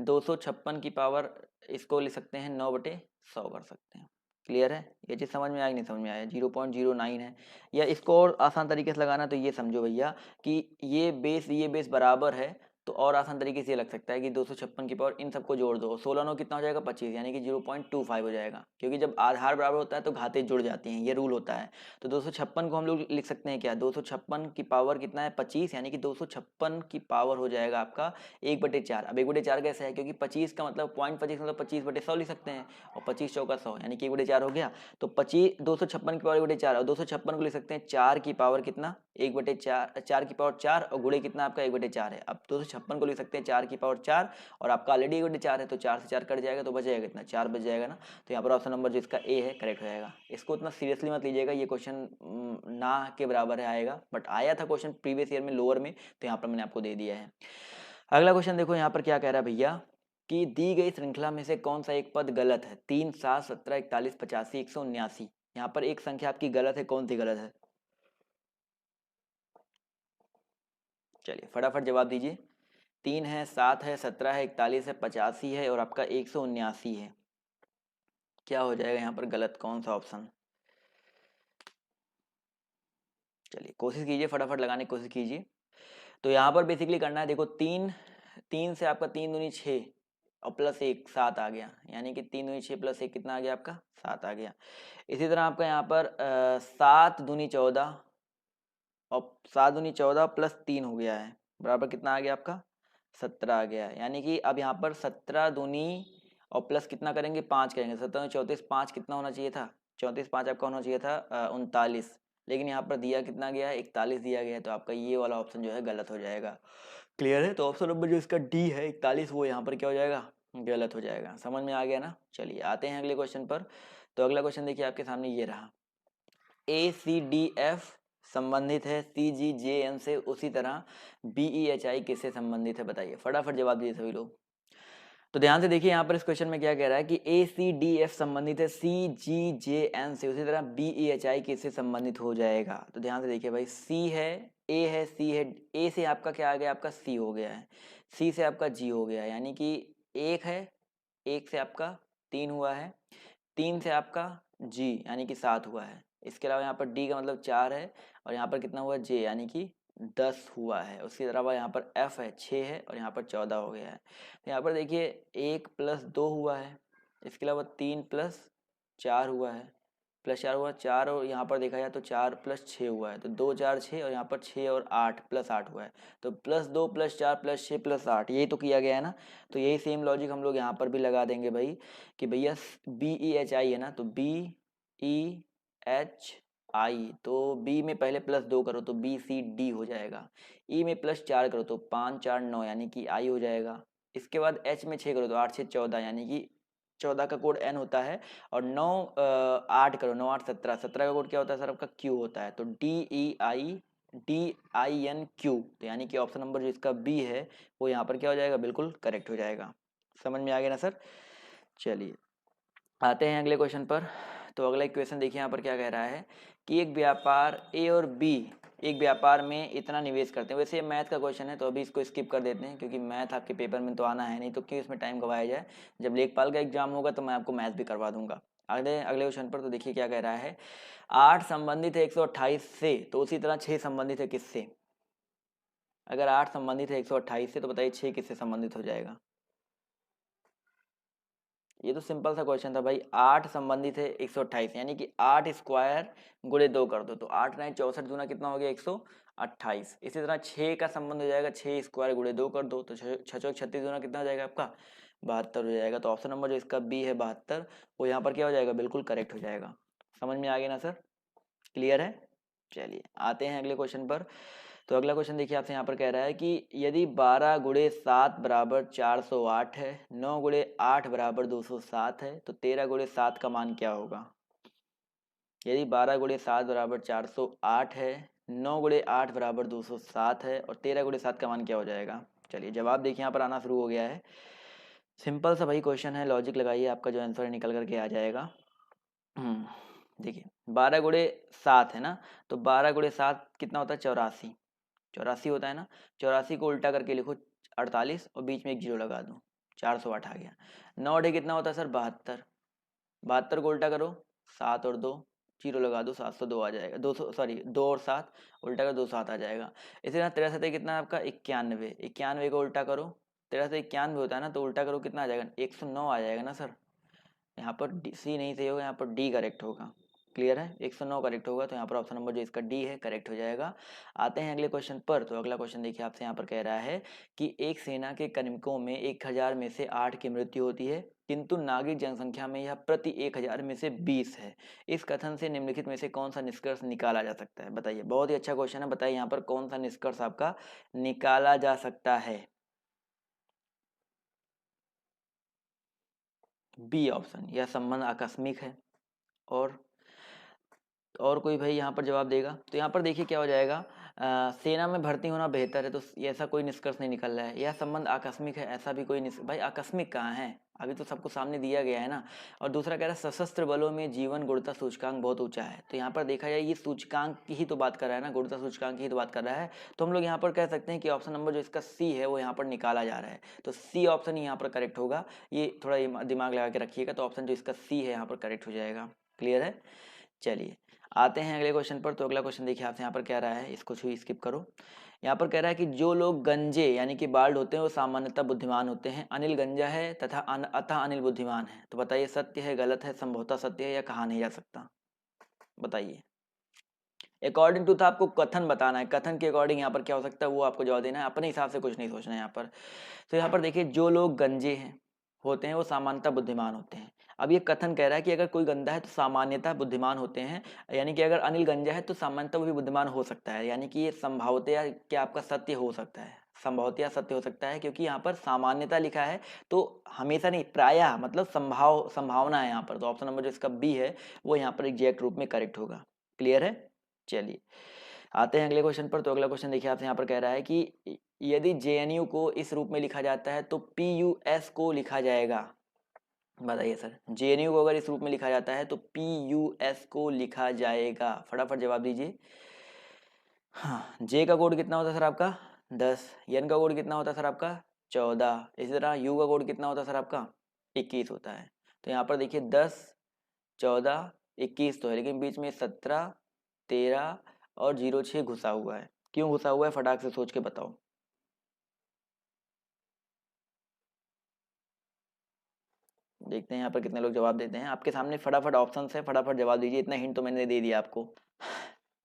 256 की पावर इसको ले सकते हैं 9 बटे 100 कर सकते हैं। क्लियर है। ये चीज़ समझ में आया कि नहीं समझ में आया। 0.09 है। या इसको और आसान तरीके से लगाना तो ये समझो भैया कि ये बेस बराबर है, तो और आसान तरीके से ये लग सकता है कि 256 की पावर इन सबको जोड़ दो, 16 9 कितना हो जाएगा 25, यानी कि 0.25 हो जाएगा, क्योंकि जब आधार बराबर होता है तो घातें जुड़ जाती हैं, ये रूल होता है। तो 256 को हम लोग लिख सकते हैं क्या, 256 की पावर कितना है 25, यानी कि 256 की पावर हो जाएगा आपका 1/4। अब 1/4 कैसे है, क्योंकि 25 का मतलब 0.25 मतलब 25/100 लिख सकते हैं, और 25 चौका 100 यानी कि 1/4 हो गया। तो 256 की पावर 1/4, और 256 को लिख सकते हैं 4 की पावर कितना 1/4, 4 की पावर 4, और गुणे कितना आपका 1/4 है। अब 256 को लिख सकते हैं 4 की पावर 4, और आपका ऑलरेडी 1/4 है, तो 4 से 4 कट जाएगा, तो बचेगा कितना 4 बच जाएगा ना। तो यहाँ पर ऑप्शन नंबर जो इसका ए है करेक्ट हो जाएगा। इसको उतना सीरियसली मत लीजिएगा, ये क्वेश्चन ना के बराबर है आएगा, बट आया था क्वेश्चन प्रीवियस ईयर में लोअर में, तो यहाँ पर मैंने आपको दे दिया है। अगला क्वेश्चन देखो यहाँ पर क्या कह रहा है भैया कि दी गई श्रृंखला में से कौन सा एक पद गलत है। 3 7 17 41 85 179, यहाँ पर एक संख्या आपकी गलत है, कौन सी गलत है। चलिए फटाफट जवाब दीजिए। 3 है, 7 है, 17 है, 41 है, 85 है, और आपका 179 है। क्या हो जाएगा यहाँ पर गलत, कौन सा ऑप्शन। चलिए कोशिश कीजिए, फटाफट लगाने की कोशिश कीजिए। तो यहाँ पर बेसिकली करना है, देखो 3 से आपका 3 दूनी 6 और प्लस 1 7 आ गया, यानी कि 3 दूनी 6 प्लस 1 कितना आ गया आपका 7 आ गया। इसी तरह आपका यहाँ पर 7 दूनी 14 और 7 दूनी 14 प्लस 3 हो गया है, बराबर कितना आ गया आपका 17 आ गया है। यानी कि अब यहाँ पर 17 दूनी और प्लस कितना करेंगे 5 करेंगे, 17 34 5 कितना होना चाहिए था 34 5 आपका होना चाहिए था 39, लेकिन यहाँ पर दिया कितना गया है 41 दिया गया है, तो आपका ये वाला ऑप्शन जो है गलत हो जाएगा। क्लियर है। तो ऑप्शन नंबर जो इसका डी है 41, वो यहाँ पर क्या हो जाएगा गलत हो जाएगा। समझ में आ गया ना। चलिए आते हैं अगले क्वेश्चन पर। तो अगला क्वेश्चन देखिए आपके सामने ये रहा, ACDF संबंधित है CGJN से, उसी तरह BEHI किससे संबंधित है, बताइए फटाफट जवाब दीजिए सभी लोग। तो ध्यान से देखिए यहाँ पर इस क्वेश्चन में क्या कह रहा है कि ACDF संबंधित है CGJN से, उसी तरह BEHI किससे संबंधित हो जाएगा। तो ध्यान से देखिए भाई, C है, A है, C है, A से आपका क्या आ गया आपका C हो गया है, C से आपका G हो गया है, यानी कि 1 है, 1 से आपका 3 हुआ है, 3 से आपका G यानी कि 7 हुआ है। इसके अलावा यहाँ पर D का मतलब 4 है, और यहाँ पर कितना हुआ J यानी कि 10 हुआ है। उसके अलावा यहाँ पर F है 6 है, और यहाँ पर 14 हो गया है। तो यहाँ पर देखिए 1 + 2 हुआ है, इसके अलावा 3 + 4 हुआ है, +4 हुआ 4, और यहाँ पर देखा जाए तो 4 + 6 हुआ है, तो 2 4 6, और यहाँ पर 6 और 8 +8 हुआ है, तो +2 +4 +6 +8 यही तो किया गया है ना। तो यही सेम लॉजिक हम लोग यहाँ पर भी लगा देंगे भाई कि भैया BEHI है ना, तो BEHI, तो B में पहले +2 करो तो BCD हो जाएगा, E में +4 करो तो 5 4 9 यानी कि I हो जाएगा। इसके बाद H में 6 करो तो 8 6 14 यानी कि 14 का कोड N होता है, और 9 8 करो 9 8 17, 17 का कोड क्या होता है सर आपका Q होता है, तो DIN Q, तो यानी कि ऑप्शन नंबर जो इसका B है वो यहाँ पर क्या हो जाएगा बिल्कुल करेक्ट हो जाएगा। समझ में आ गया ना सर। चलिए आते हैं अगले क्वेश्चन पर। तो अगला क्वेश्चन देखिए यहाँ पर क्या कह रहा है कि एक व्यापार A और B एक व्यापार में इतना निवेश करते हैं। वैसे ये मैथ का क्वेश्चन है, तो अभी इसको स्किप कर देते हैं, क्योंकि मैथ आपके पेपर में तो आना है नहीं, तो क्यों इसमें टाइम गवाया जाए। जब लेखपाल का एग्जाम होगा तो मैं आपको मैथ भी करवा दूंगा। अगले क्वेश्चन पर तो देखिए क्या कह रहा है, 8 संबंधित है 128 से, तो उसी तरह 6 संबंधित है किससे। अगर 8 संबंधित है 128 से, तो बताइए 6 किससे संबंधित हो जाएगा। ये तो सिंपल सा क्वेश्चन था भाई। 8 संबंधित है 128, यानी कि 8 स्क्वायर गुणे 2 कर दो, तो 8 9 64 दूना कितना हो गया 128। इसी तरह 6 का संबंध हो जाएगा, 6 स्क्वायर गुणे 2 कर दो, तो 6 6 36 दूना कितना हो जाएगा आपका 72 हो जाएगा। तो ऑप्शन नंबर जो इसका बी है 72, वो यहाँ पर क्या हो जाएगा बिल्कुल करेक्ट हो जाएगा। समझ में आ गया ना सर, क्लियर है। चलिए आते हैं अगले क्वेश्चन पर। तो अगला क्वेश्चन देखिए आपसे यहाँ पर कह रहा है कि यदि 12 गुणे 7 बराबर 408 है, 9 गुणे 8 बराबर 207 है, तो 13 गुणे 7 का मान क्या होगा। यदि 12 गुणे 7 बराबर 408 है, 9 गुणे 8 बराबर 207 है और 13 गुणे 7 का मान क्या हो जाएगा। चलिए जवाब देखिए यहाँ पर आना शुरू हो गया है। सिंपल सा भाई क्वेश्चन है, लॉजिक लगाइए, आपका जो आंसर है निकल करके आ जाएगा। देखिए 12 गुणे 7 है ना, तो 12 गुणे 7 कितना होता है, 84। 84 होता है ना, 84 को उल्टा करके लिखो 48 और बीच में एक जीरो लगा दो, 408 आ गया। 9 अठे कितना होता है सर, 72। 72 को उल्टा करो, 7 और 2 जीरो लगा दो, 702 आ जाएगा। 200 सॉरी 2 और 7 उल्टा करो, 27 आ जाएगा। इसी तरह 63 कितना है आपका, 91। 91 को उल्टा करो, 63 91 होता है ना, तो उल्टा करो कितना आ जाएगा, 109 आ जाएगा ना सर। यहाँ पर सी नहीं सही होगा, यहाँ पर डी करेक्ट होगा। क्लियर है, 109 करेक्ट होगा, तो यहाँ पर ऑप्शन नंबर जो इसका डी है करेक्ट हो जाएगा। आते हैं अगले क्वेश्चन पर। तो अगला क्वेश्चन देखिए आपसे यहाँ पर कह रहा है कि एक सेना के कार्मिकों में 1000 में से 8 की मृत्यु होती है, किंतु नागरिक जनसंख्या में यह प्रति 1000 में से 20 है। इस कथन से निम्नलिखित में से कौन सा निष्कर्ष निकाला जा सकता है, बताइए। बहुत ही अच्छा क्वेश्चन है, बताइए यहाँ पर कौन सा निष्कर्ष आपका निकाला जा सकता है। बी ऑप्शन, यह संबंध आकस्मिक है। और कोई भाई यहाँ पर जवाब देगा, तो यहाँ पर देखिए क्या हो जाएगा, सेना में भर्ती होना बेहतर है, तो ऐसा कोई निष्कर्ष नहीं निकल रहा है। यह संबंध आकस्मिक है, ऐसा भी कोई भाई आकस्मिक कहाँ है, अभी तो सबको सामने दिया गया है ना। और दूसरा कह रहा है सशस्त्र बलों में जीवन गुणवत्ता सूचकांक बहुत ऊंचा है, तो यहाँ पर देखा जाए ये सूचकांक की ही तो बात कर रहा है ना, गुणवत्ता सूचकांक की ही तो बात कर रहा है। तो हम लोग यहाँ पर कह सकते हैं कि ऑप्शन नंबर जो इसका सी है वो यहाँ पर निकाला जा रहा है, तो सी ऑप्शन ही यहाँ पर करेक्ट होगा। ये थोड़ा दिमाग लगा के रखिएगा, तो ऑप्शन जो इसका सी है यहाँ पर करेक्ट हो जाएगा। क्लियर है, चलिए आते हैं अगले क्वेश्चन पर। तो अगला क्वेश्चन देखिए आपसे यहाँ पर कह रहा है, इसको छुई स्किप करो। यहाँ पर कह रहा है कि जो लोग गंजे यानी कि बाल्ड होते हैं वो सामान्यतः बुद्धिमान होते हैं। अनिल गंजा है तथा अतः अनिल बुद्धिमान है, तो बताइए सत्य है, गलत है, संभवतः सत्य है या कहा नहीं जा सकता, बताइए। अकॉर्डिंग टू था, आपको कथन बताना है, कथन के अकॉर्डिंग यहाँ पर क्या हो सकता है वो आपको जवाब देना है, अपने हिसाब से कुछ नहीं सोचना है यहाँ पर। तो यहाँ पर देखिए जो लोग गंजे हैं होते हैं वो सामान्यतः बुद्धिमान होते हैं। अब ये कथन कह रहा है कि अगर कोई गंदा है तो सामान्यतः बुद्धिमान होते हैं, यानी कि अगर अनिल गंजा है तो सामान्यतः वो भी बुद्धिमान हो सकता है, यानी कि ये संभावतया क्या आपका सत्य हो सकता है, संभवतया सत्य हो सकता है, क्योंकि यहाँ पर सामान्यता लिखा है तो हमेशा नहीं, प्रायः मतलब संभावना है यहाँ पर। तो ऑप्शन नंबर जो इसका बी है वो यहाँ पर एग्जैक्ट रूप में करेक्ट होगा। क्लियर है, चलिए आते हैं अगले क्वेश्चन पर। तो अगला क्वेश्चन देखिए आपसे यहाँ पर कह रहा है कि यदि जेएनयू को इस रूप में लिखा जाता है तो पीयूएस को लिखा जाएगा, बताइए सर। जेएनयू को अगर इस रूप में लिखा जाता है तो पीयूएस को लिखा जाएगा, फटाफट जवाब दीजिए। हाँ, जे का कोड कितना होता है सर आपका 10, एन का कोड कितना होता है सर आपका 14, इसी तरह यू का कोड कितना होता है सर आपका 21 होता है। तो यहाँ पर देखिए 10 14 21 तो है, लेकिन बीच में 17 13 और 06 घुसा हुआ है। क्यों घुसा हुआ है, फटाक से सोच के बताओ। देखते हैं यहाँ पर कितने लोग जवाब देते हैं। आपके सामने फटाफट ऑप्शन है, फटाफट जवाब दीजिए, इतना हिंट तो मैंने दे दिया आपको।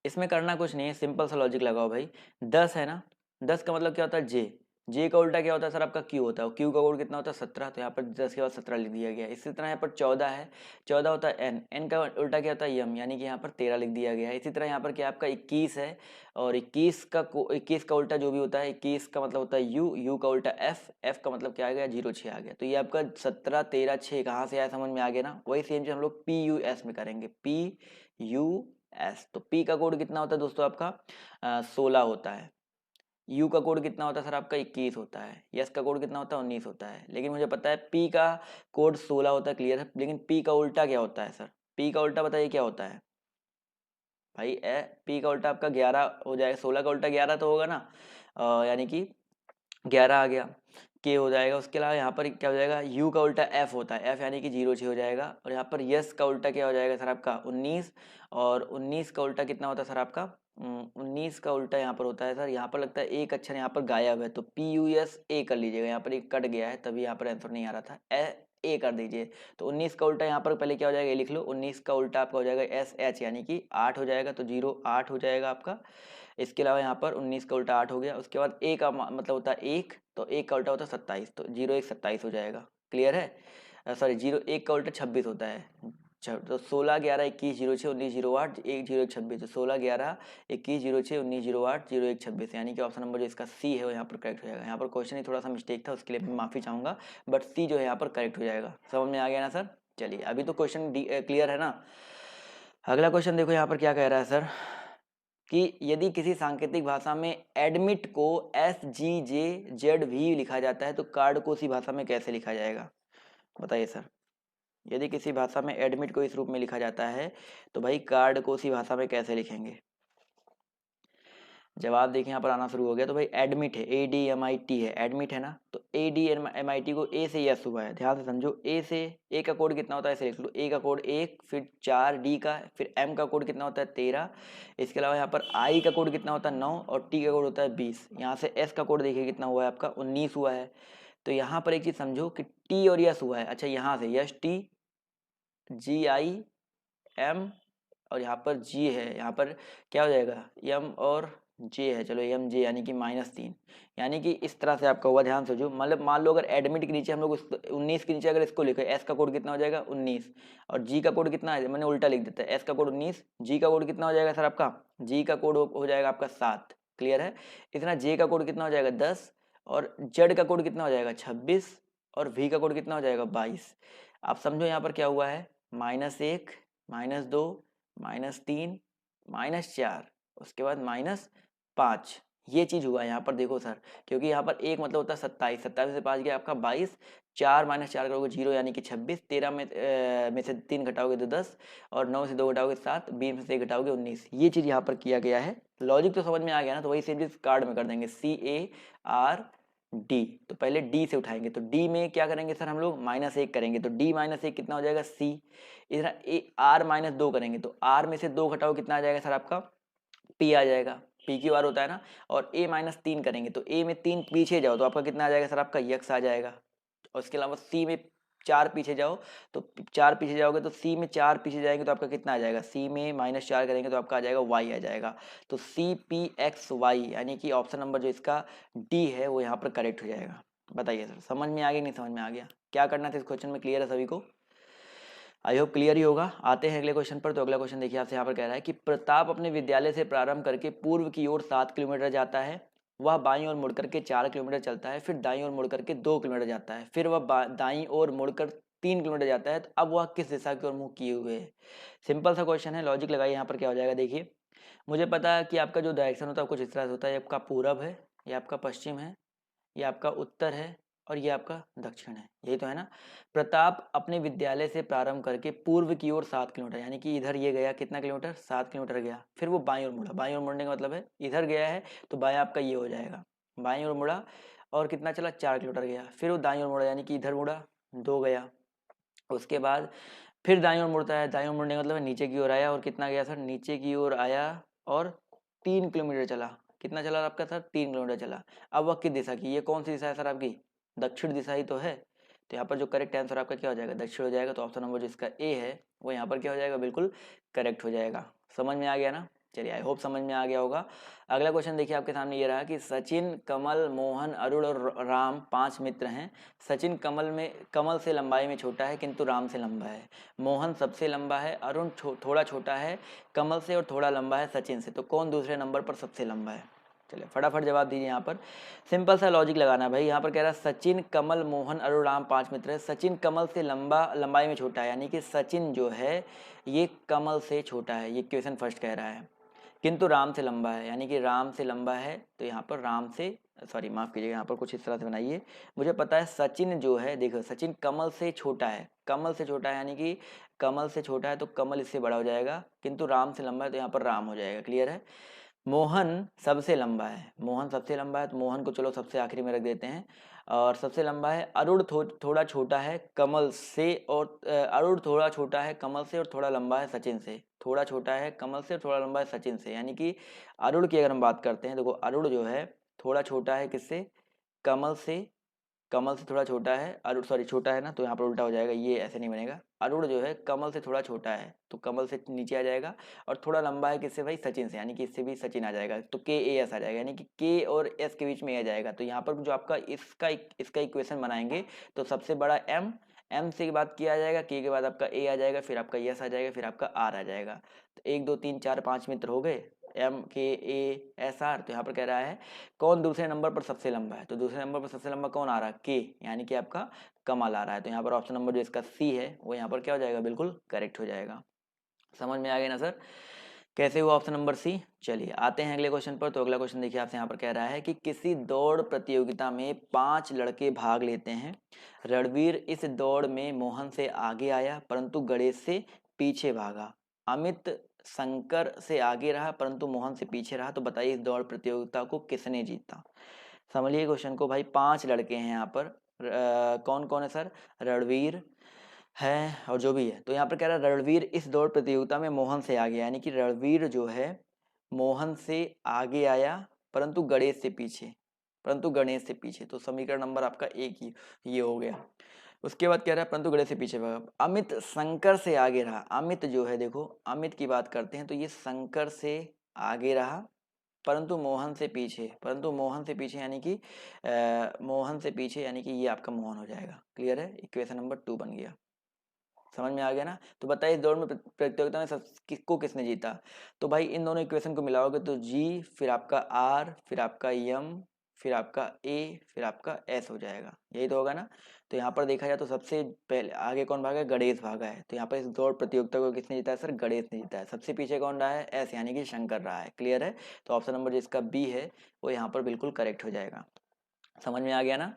इसमें करना कुछ नहीं है, सिंपल सा लॉजिक लगाओ भाई। 10 है ना, 10 का मतलब क्या होता है जे, जे का उल्टा क्या होता है सर आपका क्यू होता है, क्यू का कोड कितना होता है 17, तो यहाँ पर 10 के बाद 17 लिख दिया गया। इसी तरह यहाँ पर 14 है, 14 होता है एन, एन का उल्टा क्या होता है यम, यानी कि यहाँ पर 13 लिख दिया गया है। इसी तरह यहाँ पर क्या आपका 21 है, और 21 का उल्टा जो भी होता है, 21 का मतलब होता है यू, यू का उल्टा एफ, एफ का मतलब क्या आ गया 06 आ गया। तो ये आपका 17 13 6 कहाँ से आया, समझ में आ गया ना। वही सेम चीज हम लोग पी यू एस में करेंगे, पी यू एस। तो पी का कोड कितना होता है दोस्तों आपका 16 होता है, यू का कोड कितना होता है सर आपका 21 होता है, यस का कोड कितना होता है 19 होता है। लेकिन मुझे पता है पी का कोड 16 होता है, क्लियर है, लेकिन पी का उल्टा क्या होता है सर, पी का उल्टा बताइए क्या होता है भाई। पी का उल्टा आपका 11 हो जाएगा, 16 का उल्टा 11 तो होगा ना, यानी कि 11 आ गया, के हो जाएगा। उसके अलावा यहाँ पर क्या हो जाएगा, यू का उल्टा एफ होता है, एफ यानी कि 06 हो जाएगा। और यहाँ पर यस का उल्टा क्या हो जाएगा सर आपका 19, और 19 का उल्टा कितना होता है सर आपका 19 का उल्टा यहाँ पर होता है सर, यहाँ पर लगता है एक अक्षर यहाँ पर गायब है, तो पी यू एस ए कर लीजिएगा, यहाँ पर एक कट गया है तभी यहाँ पर आंसर नहीं आ रहा था, ए कर दीजिए। तो 19 का उल्टा यहाँ पर पहले क्या हो जाएगा, ये लिख लो, 19 का उल्टा आपका हो जाएगा एस एच, यानी कि 8 हो जाएगा, तो 08 हो जाएगा आपका। इसके अलावा यहाँ पर 19 का उल्टा 8 हो गया। उसके बाद ए का मतलब होता है 1, तो 1 का उल्टा होता है 27, तो 01 27 हो जाएगा। क्लियर है, सॉरी 01 का उल्टा 26 होता है, तो 16/11/21/06/19/08 1/01/26, तो 16/11/21/06/19/08 यानी कि ऑप्शन नंबर जो इसका सी है वो यहाँ पर करेक्ट हो जाएगा। यहाँ पर क्वेश्चन ही थोड़ा सा मिस्टेक था, उसके लिए मैं माफ़ी चाहूँगा, बट सी जो है यहाँ पर करेक्ट हो जाएगा। समझ में आ गया ना सर? चलिए अभी तो क्वेश्चन क्लियर है ना। अगला क्वेश्चन देखो यहाँ पर क्या कह रहा है सर, कि यदि किसी सांकेतिक भाषा में एडमिट को SGJZV लिखा जाता है तो कार्ड को उसी भाषा में कैसे लिखा जाएगा? बताइए सर। यदि किसी भाषा में एडमिट को इस रूप में लिखा जाता है तो भाई कार्ड को उसी भाषा में कैसे लिखेंगे? जवाब देखिए यहाँ पर आना शुरू हो गया। तो भाई एडमिट है, ADMIT है, एडमिट है ना, तो ADMIT को ए से यस हुआ है। ध्यान से समझो, ए से ए का कोड कितना होता है ऐसे लिख लो, ए का कोड 1, फिर 4, डी का, फिर एम का कोड कितना होता है 13, इसके अलावा यहाँ पर आई का कोड कितना होता है 9 और टी का कोड होता है 20। यहाँ से एस का कोड देखिए कितना हुआ है आपका 19 हुआ है। तो यहाँ पर एक चीज़ समझो कि टी और यस हुआ है। अच्छा यहाँ से यस टी GIM और यहाँ पर जी है, यहाँ पर क्या हो जाएगा एम और जे है, चलो एम जे यानी कि -3, यानी कि इस तरह से आपका हुआ। ध्यान से जो मतलब मान लो अगर एडमिट के नीचे हम लोग 19 के नीचे अगर इसको लिखे, एस का कोड कितना हो जाएगा 19 और जी का कोड कितना है, मैंने उल्टा लिख देता है, एस का कोड 19, जी का कोड कितना हो जाएगा सर आपका, जी का कोड हो जाएगा आपका 7। क्लियर है? इतना जे का कोड कितना हो जाएगा 10 और जेड का कोड कितना हो जाएगा 26 और वी का कोड कितना हो जाएगा 22। आप समझो यहाँ पर क्या हुआ है, -1 -2 -3 -4 उसके बाद -5, ये चीज़ हुआ है यहाँ पर। देखो सर, क्योंकि यहाँ पर एक मतलब होता है 27, 27 से 5 गया आपका 22, 4 -4 करोगे 0 यानी कि 26, 13 में से 3 घटाओगे तो 10 और 9 से 2 घटाओगे 7, 20 में से 1 घटाओगे 19। ये चीज़ यहाँ पर किया गया है। लॉजिक तो समझ में आ गया ना, तो वही सेम चीज़ कार्ड में कर देंगे, CARD। तो पहले डी से उठाएंगे, तो डी में क्या करेंगे सर हम लोग -1 करेंगे, तो डी -1 कितना हो जाएगा सी। इधर आर -2 करेंगे, तो आर में से 2 घटाओ कितना आ जाएगा सर आपका पी आ जाएगा, पी क्यू आर होता है ना। और ए -3 करेंगे, तो ए में 3 पीछे जाओ तो आपका कितना आ जाएगा सर आपका यक्स आ जाएगा। और उसके अलावा सी में 4 पीछे जाओ, तो 4 पीछे जाओगे तो सी में 4 पीछे जाएंगे तो आपका कितना आ जाएगा, सी में -4 करेंगे तो आपका आ जाएगा वाई आ जाएगा। तो CPXY यानी कि ऑप्शन नंबर जो इसका डी है वो यहाँ पर करेक्ट हो जाएगा। बताइए सर, समझ में आ गया नहीं समझ में आ गया? क्या करना था इस क्वेश्चन में? क्लियर है सभी को? आई होप क्लियर ही होगा। आते हैं अगले क्वेश्चन पर। तो अगला क्वेश्चन देखिए आपसे यहाँ पर कह रहा है कि प्रताप अपने विद्यालय से प्रारंभ करके पूर्व की ओर 7 किलोमीटर जाता है, वह बाईं ओर मुड़कर के 4 किलोमीटर चलता है, फिर दाईं ओर मुड़कर के 2 किलोमीटर जाता है, फिर वह दाईं ओर मुड़कर 3 किलोमीटर जाता है, तो अब वह किस दिशा की ओर मुँह किए हुए है? सिंपल सा क्वेश्चन है, लॉजिक लगाइए यहाँ पर क्या हो जाएगा। देखिए मुझे पता है कि आपका जो डायरेक्शन होता है कुछ इस तरह से होता है, ये आपका पूरब है, ये आपका पश्चिम है, ये आपका उत्तर है और ये आपका दक्षिण है, यही तो है ना। प्रताप अपने विद्यालय से प्रारंभ करके पूर्व की ओर 7 किलोमीटर, यानी कि इधर ये गया कितना किलोमीटर 7 किलोमीटर गया, फिर वो बाईं ओर मुड़ा, बाईं ओर मुड़ने का मतलब है इधर गया है तो बाएं आपका ये हो जाएगा, बाईं ओर मुड़ा और कितना चला 4 किलोमीटर गया, फिर वो दाईं ओर मुड़ा यानी कि इधर मुड़ा 2 गया, उसके बाद फिर दाईं ओर मुड़ता है, दाईं ओर मुड़ने का मतलब नीचे की ओर आया और कितना गया सर नीचे की ओर आया और 3 किलोमीटर चला। कितना चला आपका सर 3 किलोमीटर चला। अब वह किस दिशा की, ये कौन सी दिशा है सर आपकी, दक्षिण दिशा ही तो है। तो यहाँ पर जो करेक्ट आंसर आपका क्या हो जाएगा दक्षिण हो जाएगा। तो ऑप्शन नंबर जो इसका ए है वो यहाँ पर क्या हो जाएगा बिल्कुल करेक्ट हो जाएगा। समझ में आ गया ना? चलिए आई होप समझ में आ गया होगा। अगला क्वेश्चन देखिए आपके सामने ये रहा कि सचिन कमल मोहन अरुण और राम 5 मित्र हैं। सचिन कमल से लंबाई में छोटा है किंतु राम से लंबा है। मोहन सबसे लंबा है, अरुण थोड़ा छोटा है कमल से और थोड़ा लंबा है सचिन से, तो कौन दूसरे नंबर पर सबसे लंबा है? चलिए फटाफट जवाब दीजिए। यहाँ पर सिंपल सा लॉजिक लगाना है भाई। यहाँ पर कह रहा है सचिन कमल मोहन अरुण राम 5 मित्र है। सचिन कमल से लंबाई में छोटा है, यानी कि सचिन जो है ये कमल से छोटा है, ये क्वेश्चन फर्स्ट कह रहा है। किंतु राम से लंबा है, यानी कि राम से लंबा है, तो यहाँ पर राम से सॉरी माफ़ कीजिएगा, यहाँ पर कुछ इस तरह से बनाइए। मुझे पता है सचिन जो है, देखो सचिन कमल से छोटा है, कमल से छोटा है यानी कि कमल से छोटा है तो कमल इससे बड़ा हो जाएगा, किंतु राम से लंबा है तो यहाँ पर राम हो जाएगा। क्लियर है? मोहन सबसे लंबा है, मोहन सबसे लंबा है तो मोहन को चलो सबसे आखिरी में रख देते हैं। और सबसे लंबा है अरुण थोड़ा छोटा है कमल से, और अरुण थोड़ा छोटा है कमल से और थोड़ा लंबा है सचिन से। थोड़ा छोटा है कमल से और थोड़ा लंबा है सचिन से, यानी कि अरुण की अगर हम बात करते हैं, देखो अरुण जो है थोड़ा छोटा है किससे, कमल से, कमल से थोड़ा छोटा है अरुण, सॉरी छोटा है ना तो यहाँ पर उल्टा हो जाएगा, ये ऐसे नहीं बनेगा। अरुण जो है कमल से थोड़ा छोटा है तो कमल से नीचे आ जाएगा, और थोड़ा लंबा है किससे भाई सचिन से, यानी कि इससे भी सचिन आ जाएगा, तो KAS आ जाएगा, यानी कि के और एस के बीच में आ जाएगा। तो यहाँ पर जो आपका इसका इक्वेशन बनाएंगे तो सबसे बड़ा M, एम से बात किया जाएगा, के के बाद आपका ए आ जाएगा, फिर आपका यस आ जाएगा, फिर आपका आर आ जाएगा। तो 1 2 3 4 5 मित्र हो गए, एम के ए एस आर। तो यहाँ पर कह रहा है कौन दूसरे नंबर पर सबसे लंबा है, तो दूसरे नंबर पर सबसे लंबा कौन आ रहा है, के, यानी कि आपका कमल आ रहा है। तो यहाँ पर ऑप्शन नंबर जो इसका सी है वो यहाँ पर क्या हो जाएगा, बिल्कुल करेक्ट हो जाएगा। समझ में आ गया ना सर, कैसे हुआ ऑप्शन नंबर सी। चलिए आते हैं अगले क्वेश्चन पर। तो अगला क्वेश्चन देखिए आपसे यहाँ पर कह रहा है कि किसी दौड़ प्रतियोगिता में 5 लड़के भाग लेते हैं। रणवीर इस दौड़ में मोहन से आगे आया परंतु गणेश से पीछे भागा। अमित शंकर से आगे रहा परंतु मोहन से पीछे रहा। तो बताइए इस दौड़ प्रतियोगिता को किसने जीता। समझिए क्वेश्चन को भाई। 5 लड़के हैं यहाँ पर, कौन कौन है सर, रणवीर है और जो भी है। तो यहाँ पर कह रहा है रणवीर इस दौड़ प्रतियोगिता में मोहन से आगे, यानी कि रणवीर जो है मोहन से आगे आया परंतु गणेश से पीछे, परंतु गणेश से पीछे। तो समीकरण नंबर आपका एक ही ये हो गया। उसके बाद कह रहा है परंतु गणेश से पीछे भागा। अमित शंकर से आगे रहा। अमित जो है देखो, अमित की बात करते हैं तो ये शंकर से आगे रहा परंतु मोहन से पीछे, परंतु मोहन से पीछे यानी कि मोहन से पीछे यानी कि ये आपका मोहन हो जाएगा। क्लियर है, इक्वेशन नंबर 2 बन गया। समझ में आ गया ना। तो बताइए इस दौड़ में प्रतियोगिता में किसको किसने जीता। तो भाई इन दोनों इक्वेशन को मिलाओगे तो जी, फिर आपका आर, फिर आपका यम, फिर आपका ए, फिर आपका एस हो जाएगा। यही तो होगा ना। तो यहाँ पर देखा जाए तो सबसे पहले आगे कौन भागा है, गणेश भागा है। तो यहाँ पर इस दौड़ प्रतियोगिता को किसने जीता है सर, गणेश ने जीता है। सबसे पीछे कौन रहा है, एस यानी कि शंकर रहा है। क्लियर है। तो ऑप्शन नंबर जिसका बी है वो यहाँ पर बिल्कुल करेक्ट हो जाएगा। समझ में आ गया ना।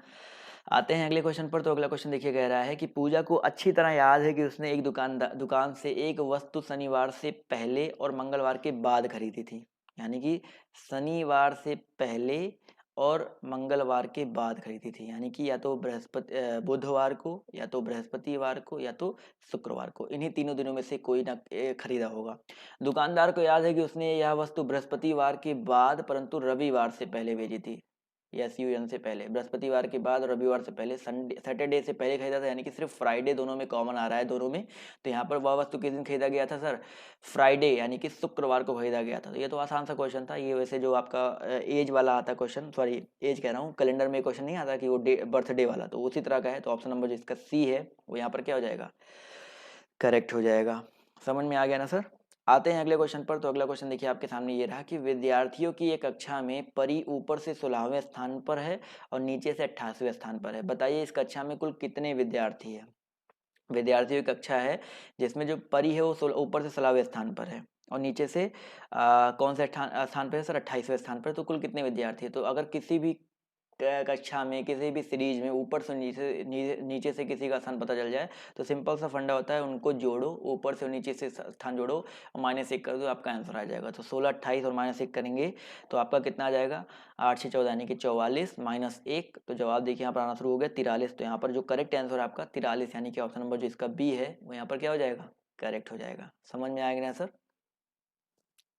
आते हैं अगले क्वेश्चन पर। तो अगला क्वेश्चन देखिए कह रहा है कि पूजा को अच्छी तरह याद है कि उसने एक दुकान से एक वस्तु शनिवार से पहले और मंगलवार के बाद खरीदी थी। यानी कि शनिवार से पहले और मंगलवार के बाद खरीदी थी, यानी कि या तो बुधवार को, या तो बृहस्पतिवार को, या तो शुक्रवार को। इन्हीं तीनों दिनों में से कोई ना खरीदा होगा। दुकानदार को याद है कि उसने यह वस्तु बृहस्पतिवार के बाद परंतु रविवार से पहले भेजी थी। यस यू एन से पहले, बृहस्पतिवार के बाद और रविवार से पहले, संडे सैटरडे से पहले खरीदा था, यानी कि सिर्फ फ्राइडे दोनों में कॉमन आ रहा है दोनों में। तो यहाँ पर वह वस्तु किस दिन खरीदा गया था सर, फ्राइडे यानी कि शुक्रवार को खरीदा गया था। तो ये तो आसान सा क्वेश्चन था ये। वैसे जो आपका एज वाला आता क्वेश्चन, सॉरी एज कह रहा हूँ, कैलेंडर में क्वेश्चन नहीं आता कि वो बर्थडे वाला, तो उसी तरह का है। तो ऑप्शन नंबर जिसका सी है वो यहाँ पर क्या हो जाएगा, करेक्ट हो जाएगा। समझ में आ गया ना सर। आते हैं अगले क्वेश्चन पर। तो अगला क्वेश्चन देखिए आपके सामने ये रहा कि विद्यार्थियों की एक कक्षा में परी ऊपर से 16वें स्थान पर है और नीचे से 88वें स्थान पर है। बताइए इस कक्षा में कुल कितने विद्यार्थी है। विद्यार्थियों की कक्षा है जिसमें जो परी है वो ऊपर से 16वें स्थान पर है और नीचे से कौन से स्थान पर है सर, 28वें स्थान पर। तो कुल कितने विद्यार्थी है। तो अगर किसी भी कक्षा में किसी भी सीरीज में ऊपर से नीचे से किसी का स्थान पता चल जाए तो सिंपल सा फंडा होता है, उनको जोड़ो, ऊपर से और नीचे से स्थान जोड़ो और -1 कर दो, आपका आंसर आ जाएगा। तो 16 28 और -1 करेंगे तो आपका कितना आ जाएगा, 8 6 14 यानी कि 44 -1। तो जवाब देखिए यहाँ पर आना शुरू हो गया 43। तो यहाँ पर जो करेक्ट आंसर है आपका 43, यानी कि ऑप्शन नंबर जो इसका बी है वो यहाँ पर क्या हो जाएगा, करेक्ट हो जाएगा। समझ में आएगा ना सर।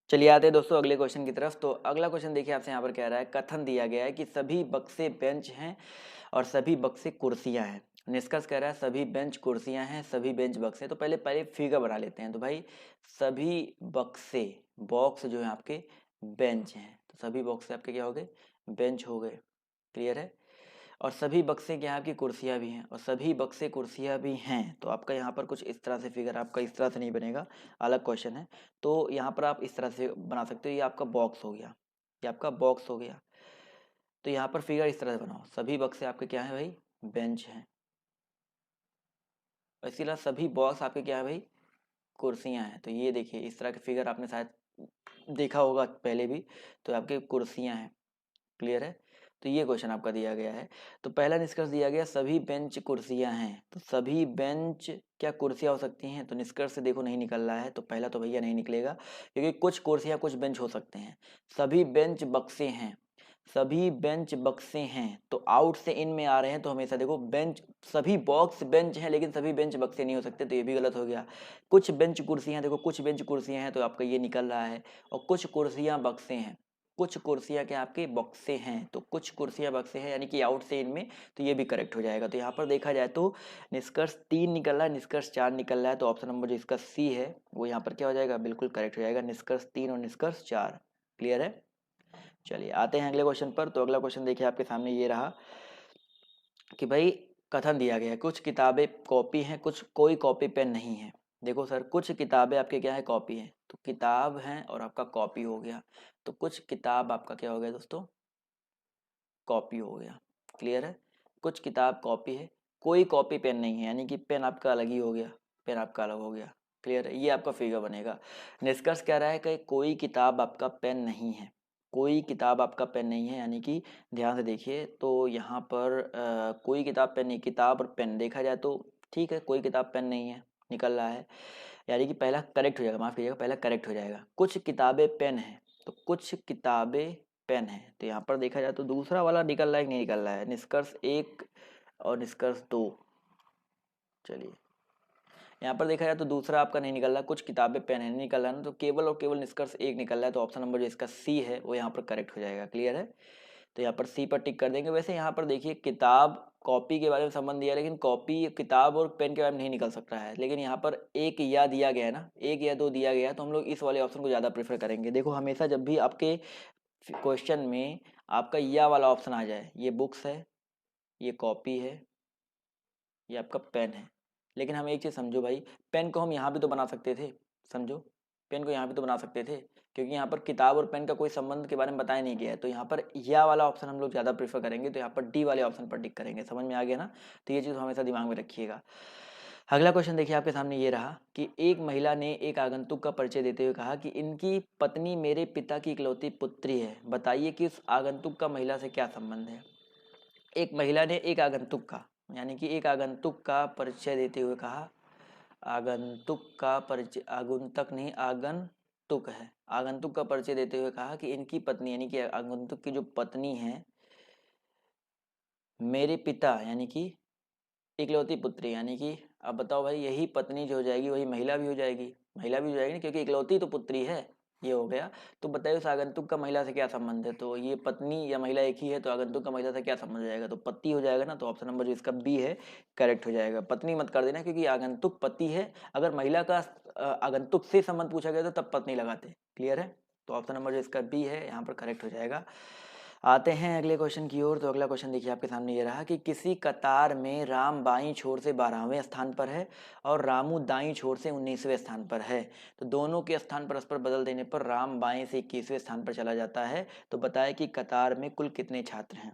चलिए आते हैं दोस्तों अगले क्वेश्चन की तरफ। तो अगला क्वेश्चन देखिए आपसे यहाँ पर कह रहा है, कथन दिया गया है कि सभी बक्से बेंच हैं और सभी बक्से कुर्सियां हैं। निष्कर्ष कह रहा है सभी बेंच कुर्सियां हैं, सभी बेंच बक्से। तो पहले पहले फिगर बना लेते हैं। तो भाई सभी बक्से, बॉक्स जो है आपके बेंच हैं, तो सभी बॉक्स आपके क्या हो गए, बेंच हो गए। क्लियर है। और सभी बक्से क्या आपकी कुर्सियां भी हैं और सभी बक्से कुर्सियां भी हैं। तो आपका यहाँ पर कुछ इस तरह से फिगर आपका इस तरह से नहीं बनेगा, अलग क्वेश्चन है। तो यहाँ पर आप इस तरह से बना सकते हो, ये आपका बॉक्स हो गया, ये आपका बॉक्स हो गया। तो यहाँ पर फिगर इस तरह से बनाओ, सभी बक्से आपके क्या है भाई, बेंच हैं। और इसी तरह सभी बॉक्स आपके क्या है भाई, कुर्सियां हैं। तो ये देखिए इस तरह के फिगर आपने शायद देखा होगा पहले भी। तो आपके कुर्सियां हैं। क्लियर है। तो ये क्वेश्चन आपका दिया गया है। तो पहला निष्कर्ष दिया गया सभी बेंच कुर्सियां हैं। तो सभी बेंच क्या कुर्सियां हो सकती हैं, तो निष्कर्ष से देखो नहीं निकल रहा है। तो पहला तो भैया नहीं निकलेगा, क्योंकि कुछ कुर्सियां कुछ बेंच हो सकते हैं। सभी बेंच बक्से हैं, सभी बेंच बक्से हैं। तो आउट से इन में आ रहे हैं तो हमेशा देखो बेंच, सभी बॉक्स बेंच हैं लेकिन सभी बेंच बक्से नहीं हो सकते, तो ये भी गलत हो गया। कुछ बेंच कुर्सियां, देखो कुछ बेंच कुर्सियां हैं तो आपका ये निकल रहा है। और कुछ कुर्सियां बक्से हैं, कुछ कुर्सियां क्या आपके बक्से हैं। तो कुछ कुर्सियां बक्से हैं यानी कि आउट से इनमें, तो ये भी करेक्ट हो जाएगा। तो यहाँ पर देखा जाए तो निष्कर्ष 3 निकल रहा है, निष्कर्ष 4 निकल रहा है। तो ऑप्शन नंबर जो इसका सी है वो यहाँ पर क्या हो जाएगा, बिल्कुल करेक्ट हो जाएगा, निष्कर्ष 3 और निष्कर्ष 4। क्लियर है। चलिए आते हैं अगले क्वेश्चन पर। तो अगला क्वेश्चन देखिए आपके सामने ये रहा कि भाई कथन दिया गया है, कुछ किताबें कॉपी हैं, कुछ कोई कॉपी पेन नहीं है। देखो सर, कुछ किताबें आपके क्या है, कॉपी है, तो किताब है और आपका कॉपी हो गया, तो कुछ किताब आपका क्या हो गया दोस्तों, कॉपी हो गया। क्लियर है, कुछ किताब कॉपी है, कोई कॉपी पेन नहीं है, यानी कि पेन आपका अलग ही हो गया, पेन आपका अलग हो गया। क्लियर है, ये आपका फिगर बनेगा। निष्कर्ष क्या रहा है कि कोई किताब आपका पेन नहीं है, कोई किताब आपका पेन नहीं है, यानी कि ध्यान से देखिए तो यहाँ पर कोई किताब पेन नहीं, किताब और पेन देखा जाए तो ठीक है, कोई किताब पेन नहीं है निकल रहा है, यानी कि पहला करेक्ट हो जाएगा, माफ कीजिएगा, पहला करेक्ट हो जाएगा। कुछ किताबें पेन है, तो कुछ किताबें पेन है, तो यहाँ पर देखा जाए तो दूसरा वाला निकल रहा है कि नहीं निकल रहा है, निष्कर्ष 1 और निष्कर्ष 2। चलिए, यहाँ पर देखा जाए तो दूसरा आपका नहीं निकल रहा, कुछ किताबें पेन है नहीं निकल रहा ना, तो केवल और केवल निष्कर्ष 1 निकल रहा है, तो ऑप्शन नंबर जो इसका सी है वो यहाँ पर करेक्ट हो जाएगा। क्लियर है, तो यहाँ पर सी पर टिक कर देंगे। वैसे यहाँ पर देखिए किताब कॉपी के बारे में संबंध दिया है, लेकिन कॉपी किताब और पेन के बारे में नहीं निकल सकता है, लेकिन यहाँ पर एक या दिया गया है ना, एक या दो दिया गया है, तो हम लोग इस वाले ऑप्शन को ज़्यादा प्रेफर करेंगे। देखो हमेशा जब भी आपके क्वेश्चन में आपका या वाला ऑप्शन आ जाए, ये बुक्स है, ये कॉपी है, ये आपका पेन है, लेकिन हम एक चीज़ समझो भाई, पेन को हम यहाँ भी तो बना सकते थे, समझो, पेन को यहाँ भी तो बना सकते थे, क्योंकि यहाँ पर किताब और पेन का कोई संबंध के बारे में बताया नहीं गया है, तो यहाँ पर या वाला ऑप्शन हम लोग ज़्यादा प्रीफर करेंगे, तो यहाँ पर डी वाले ऑप्शन पर टिक करेंगे। समझ में आ गया ना, तो ये चीज़ हमेशा दिमाग में रखिएगा। अगला क्वेश्चन देखिए आपके सामने ये रहा कि एक महिला ने एक आगंतुक का परिचय देते हुए कहा कि इनकी पत्नी मेरे पिता की इकलौती पुत्री है, बताइए कि उस आगंतुक का महिला से क्या संबंध है। एक महिला ने एक आगंतुक का, यानी कि एक आगंतुक का परिचय देते हुए कहा, आगंतुक का परिचय, आगंतुक नहीं आगंतुक है, आगंतुक का परिचय देते हुए कहा कि इनकी पत्नी, यानी कि आगंतुक की जो पत्नी है, मेरे पिता यानी कि इकलौती पुत्री, यानी कि अब बताओ भाई, यही पत्नी जो हो जाएगी वही महिला भी हो जाएगी, महिला भी हो जाएगी ना, क्योंकि इकलौती तो पुत्री है, ये हो गया। तो बताइए उस आगंतुक का महिला से क्या संबंध है, तो ये पत्नी या महिला एक ही है, तो आगंतुक का महिला से क्या संबंध हो जाएगा, तो पति हो जाएगा ना, तो ऑप्शन नंबर जो इसका बी है करेक्ट हो जाएगा। पत्नी मत कर देना, क्योंकि आगंतुक पति है, अगर महिला का आगंतुक से संबंध पूछा गया तो तब पत्नी लगाते। क्लियर है, तो ऑप्शन नंबर जो इसका बी है यहाँ पर करेक्ट हो जाएगा। आते हैं अगले क्वेश्चन की ओर। तो अगला क्वेश्चन देखिए आपके सामने ये रहा कि किसी कतार में राम बाईं छोर से 12वें स्थान पर है और रामू दाईं छोर से 19वें स्थान पर है, तो दोनों के स्थान परस्पर बदल देने पर राम बाएं से 21वें स्थान पर चला जाता है, तो बताए कि कतार में कुल कितने छात्र हैं।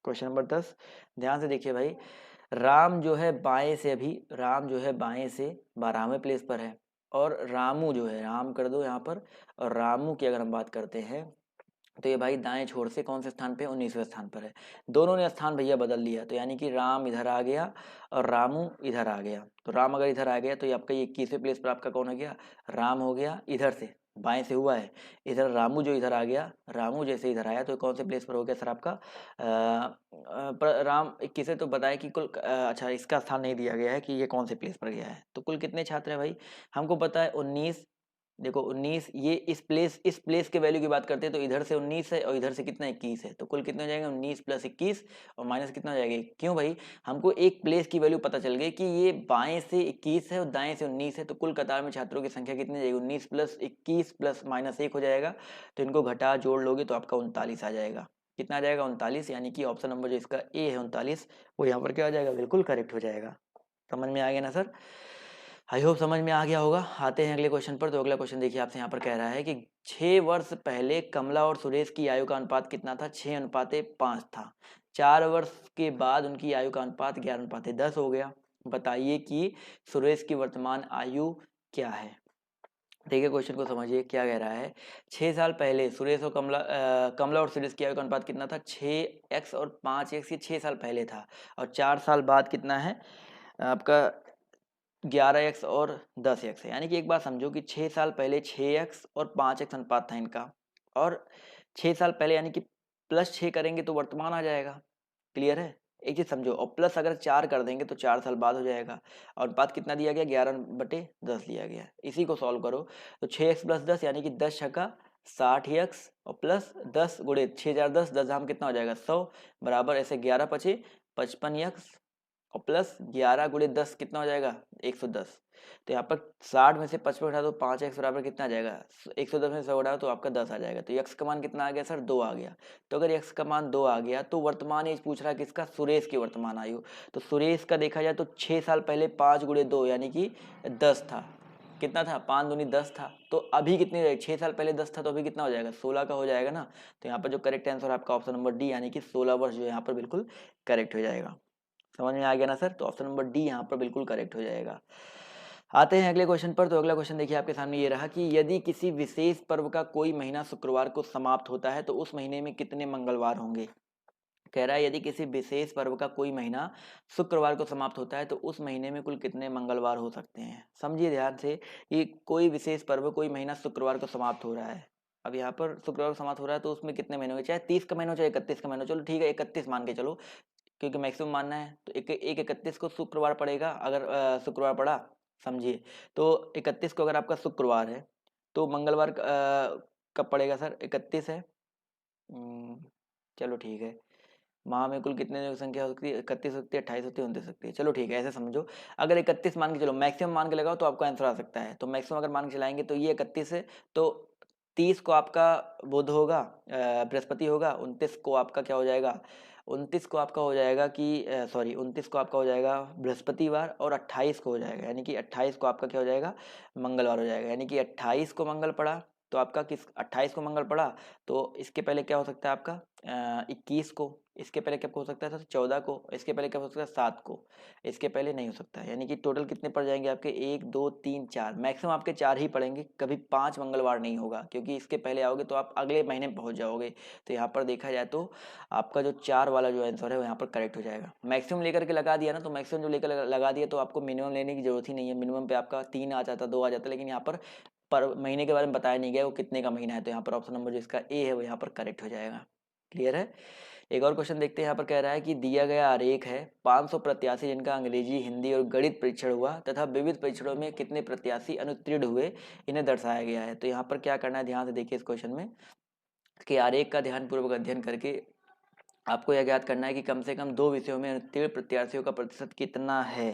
क्वेश्चन नंबर 10, ध्यान से देखिए भाई, राम जो है बाएं से, अभी राम जो है बाएं से 12वें प्लेस पर है, और रामू जो है, राम कर दो यहाँ पर, और रामू की अगर हम बात करते हैं तो ये भाई दाएं छोर से कौन से स्थान पे, 19वें स्थान पर है। दोनों ने स्थान भैया बदल लिया, तो यानी कि राम इधर आ गया और रामू इधर आ गया, तो राम अगर इधर आ गया तो ये आपका ये 21वें प्लेस पर आपका कौन हो गया, राम हो गया, इधर से बाएं से हुआ है, इधर रामू जो इधर आ गया, रामू जैसे इधर आया तो कौन से प्लेस पर हो गया सर आपका राम 21, तो बताया कि कुल अच्छा इसका स्थान नहीं दिया गया है कि ये कौन से प्लेस पर गया है, तो कुल कितने छात्र हैं भाई, हमको पता है 19, देखो 19, ये इस प्लेस के वैल्यू की बात करते हैं तो इधर से 19 है और इधर से कितना 21 है, तो कुल कितना हो जाएगा 19 प्लस 21 और माइनस कितना हो जाएगा, क्यों भाई, हमको एक प्लेस की वैल्यू पता चल गई कि ये बाएं से 21 है और दाएं से 19 है, तो कुल कतार में छात्रों की संख्या कितनी जाएगी, 19 प्लस 21 प्लस माइनस 1 हो जाएगा, तो इनको घटा जोड़ लोगे तो आपका 39 आ जाएगा। कितना आ जाएगा 39, यानी कि ऑप्शन नंबर जो इसका ए है 39, वो यहाँ पर क्या आ जाएगा, बिल्कुल करेक्ट हो जाएगा। समझ में आ गया ना सर, आई होप समझ में आ गया होगा। आते हैं अगले क्वेश्चन पर। तो अगला क्वेश्चन देखिए आपसे यहाँ पर कह रहा है कि 6 वर्ष पहले कमला और सुरेश की आयु का अनुपात कितना था, 6:5 था। 4 वर्ष के बाद उनकी आयु का अनुपात 11:10 हो गया, बताइए कि सुरेश की वर्तमान आयु क्या है। देखिए क्वेश्चन को समझिए क्या कह रहा है, 6 साल पहले सुरेश और कमला और सुरेश की आयु का अनुपात कितना था, 6x और 5x, ये 6 साल पहले था, और 4 साल बाद कितना है आपका 11x और 10x है, यानी कि एक बात समझो कि 6 साल पहले 6x और 5x अनुपात था इनका, और 6 साल पहले यानी कि प्लस 6 करेंगे तो वर्तमान आ जाएगा। क्लियर है, एक चीज समझो, और प्लस अगर 4 कर देंगे तो 4 साल बाद हो जाएगा, और अनुपात कितना दिया गया 11/10 दिया गया। इसी को सॉल्व करो तो 6x प्लस 10 यानी कि 10 छक्का 60x और प्लस 10 गुणे 6 4 10 10 धाम कितना हो जाएगा 100, बराबर ऐसे 11 पचे 55x और प्लस 11 गुणे 10 कितना हो जाएगा 110। तो यहाँ पर 60 में से 55 घटा दो, 5x बराबर कितना आ जाएगा 110 में 100 घटाओ तो आपका 10 आ जाएगा। तो x का मान कितना आ गया सर 2 आ गया। तो अगर x का मान 2 आ गया तो वर्तमान एज पूछ रहा है किसका, सुरेश की वर्तमान आयु। तो सुरेश का देखा जाए तो 6 साल पहले 5 गुणे 2 यानी कि 10 था। कितना था 5 दूनी 10 था। तो अभी कितनी रहेगी, 6 साल पहले 10 था तो अभी कितना हो जाएगा 16 का हो जाएगा ना। तो यहाँ पर जो करेक्ट आंसर आपका ऑप्शन नंबर डी यानी कि 16 वर्ष जो यहाँ पर बिल्कुल करेक्ट हो जाएगा। समझ में आ गया ना सर। तो ऑप्शन नंबर डी यहाँ पर बिल्कुल करेक्ट हो जाएगा। आते हैं अगले क्वेश्चन पर। तो अगला क्वेश्चन देखिए आपके सामने ये रहा कि यदि किसी विशेष पर्व का कोई महीना शुक्रवार को समाप्त होता है तो उस महीने में कितने मंगलवार होंगे। कह रहा है यदि किसी विशेष पर्व का कोई महीना शुक्रवार को समाप्त होता है तो उस महीने में कुल कितने मंगलवार हो सकते हैं। समझिए ध्यान से, ये कोई विशेष पर्व कोई महीना शुक्रवार को समाप्त हो रहा है। अब यहाँ पर शुक्रवार को समाप्त हो रहा है तो उसमें कितने महीने होंगे, चाहे 30 का महीना हो चाहे 31 का महीना हो। चलो ठीक है 31 मान के चलो, क्योंकि मैक्सिमम मानना है। तो एक 31 को शुक्रवार पड़ेगा, अगर शुक्रवार पड़ा समझिए। तो 31 को अगर आपका शुक्रवार है तो मंगलवार कब पड़ेगा सर 31 है। चलो ठीक है, माह में कुल कितने दिनों की संख्या हो सकती है 31 हो सकती है 28 होती है 29 सकती है। चलो ठीक है ऐसे समझो, अगर 31 मान के चलो, मैक्सिमम मान के लगाओ तो आपको आंसर आ सकता है। तो मैक्सिमम अगर मान के चलाएंगे तो ये 31 है, तो 30 को आपका बुध होगा, बृहस्पति होगा। 29 को आपका क्या हो जाएगा, 29 को आपका हो जाएगा कि सॉरी 29 को आपका हो जाएगा बृहस्पतिवार, और 28 को हो जाएगा यानी कि 28 को आपका क्या हो जाएगा मंगलवार हो जाएगा। यानी कि 28 को मंगल पड़ा तो आपका किस 28 को मंगल पड़ा तो इसके पहले क्या हो सकता है आपका 21 को, इसके पहले क्या हो सकता है सर 14 को, इसके पहले क्या हो सकता है 7 को, इसके पहले नहीं हो सकता है। यानी कि टोटल कितने पड़ जाएंगे आपके 1 2 3 4, मैक्सिमम आपके 4 ही पड़ेंगे, कभी 5 मंगलवार नहीं होगा, क्योंकि इसके पहले आओगे तो आप अगले महीने पहुंच जाओगे। तो यहाँ पर देखा जाए तो आपका जो 4 वाला जो आंसर है वो यहाँ पर करेक्ट हो जाएगा। मैक्सिमम लेकर के लगा दिया ना, तो मैक्सिमम जो लेकर लगा दिया तो आपको मिनिमम लेने की जरूरत ही नहीं है। मिनिमम पे आपका 3 आ जाता 2 आ जाता, लेकिन यहाँ पर महीने के बारे में बताया नहीं गया वो कितने का महीना है। तो यहाँ पर ऑप्शन नंबर जो इसका ए है वो यहाँ पर करेक्ट हो जाएगा। क्लियर है। एक और क्वेश्चन देखते हैं। यहाँ पर कह रहा है कि दिया गया आरेख है 500 प्रत्याशी जिनका अंग्रेजी हिंदी और गणित परीक्षण हुआ तथा विविध परीक्षणों में कितने प्रत्याशी अनुत्तीर्ण हुए इन्हें दर्शाया गया है। तो यहाँ पर क्या करना है, ध्यान से देखिए इस क्वेश्चन में कि आरेख का ध्यानपूर्वक अध्ययन करके आपको यह ज्ञात करना है कि कम से कम 2 विषयों में अनुत्तीर्ण प्रत्याशियों का प्रतिशत कितना है।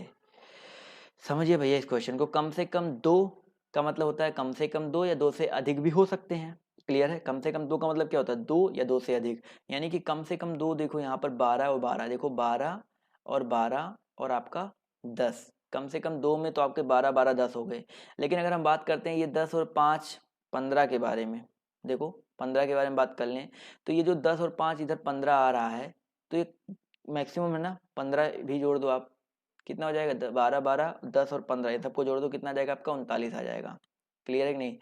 समझिए भैया इस क्वेश्चन को, कम से कम 2 का मतलब होता है कम से कम 2 या 2 से अधिक भी हो सकते हैं। क्लियर है। कम से कम 2 का मतलब क्या होता है 2 या 2 से अधिक, यानी कि कम से कम 2 देखो यहाँ पर 12 और 12, देखो 12 और 12 और आपका 10, कम से कम 2 में तो आपके 12 12 10 हो गए। लेकिन अगर हम बात करते हैं ये 10 और 5 15 के बारे में, देखो 15 के बारे में बात कर लें तो ये जो 10 और 5 इधर 15 आ रहा है तो ये मैक्सिमम है ना, 15 भी जोड़ दो आप, कितना हो जाएगा 12 12 10 और 15, इन सबको जोड़ दो कितना आ जाएगा आपका 39 आ जाएगा। क्लियर है कि नहीं।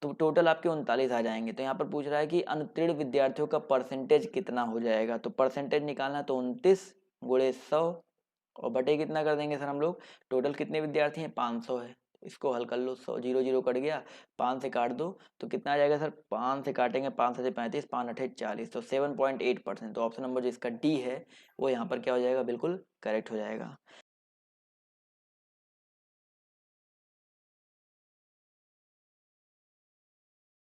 तो टोटल आपके 39 आ जाएंगे। तो यहाँ पर पूछ रहा है कि अनुत्तीर्ण विद्यार्थियों का परसेंटेज कितना हो जाएगा। तो परसेंटेज निकालना तो 29 गुणे 100 और बटे कितना कर देंगे सर हम लोग, टोटल कितने विद्यार्थी हैं 500 है, इसको हल कर लो, 100 0 0 कट गया, 5 से काट दो तो कितना आ जाएगा सर, 5 से काटेंगे 5 से 35, 5 8 40, तो 7.8%। तो ऑप्शन नंबर जो इसका डी है वो यहाँ पर क्या हो जाएगा बिल्कुल करेक्ट हो जाएगा।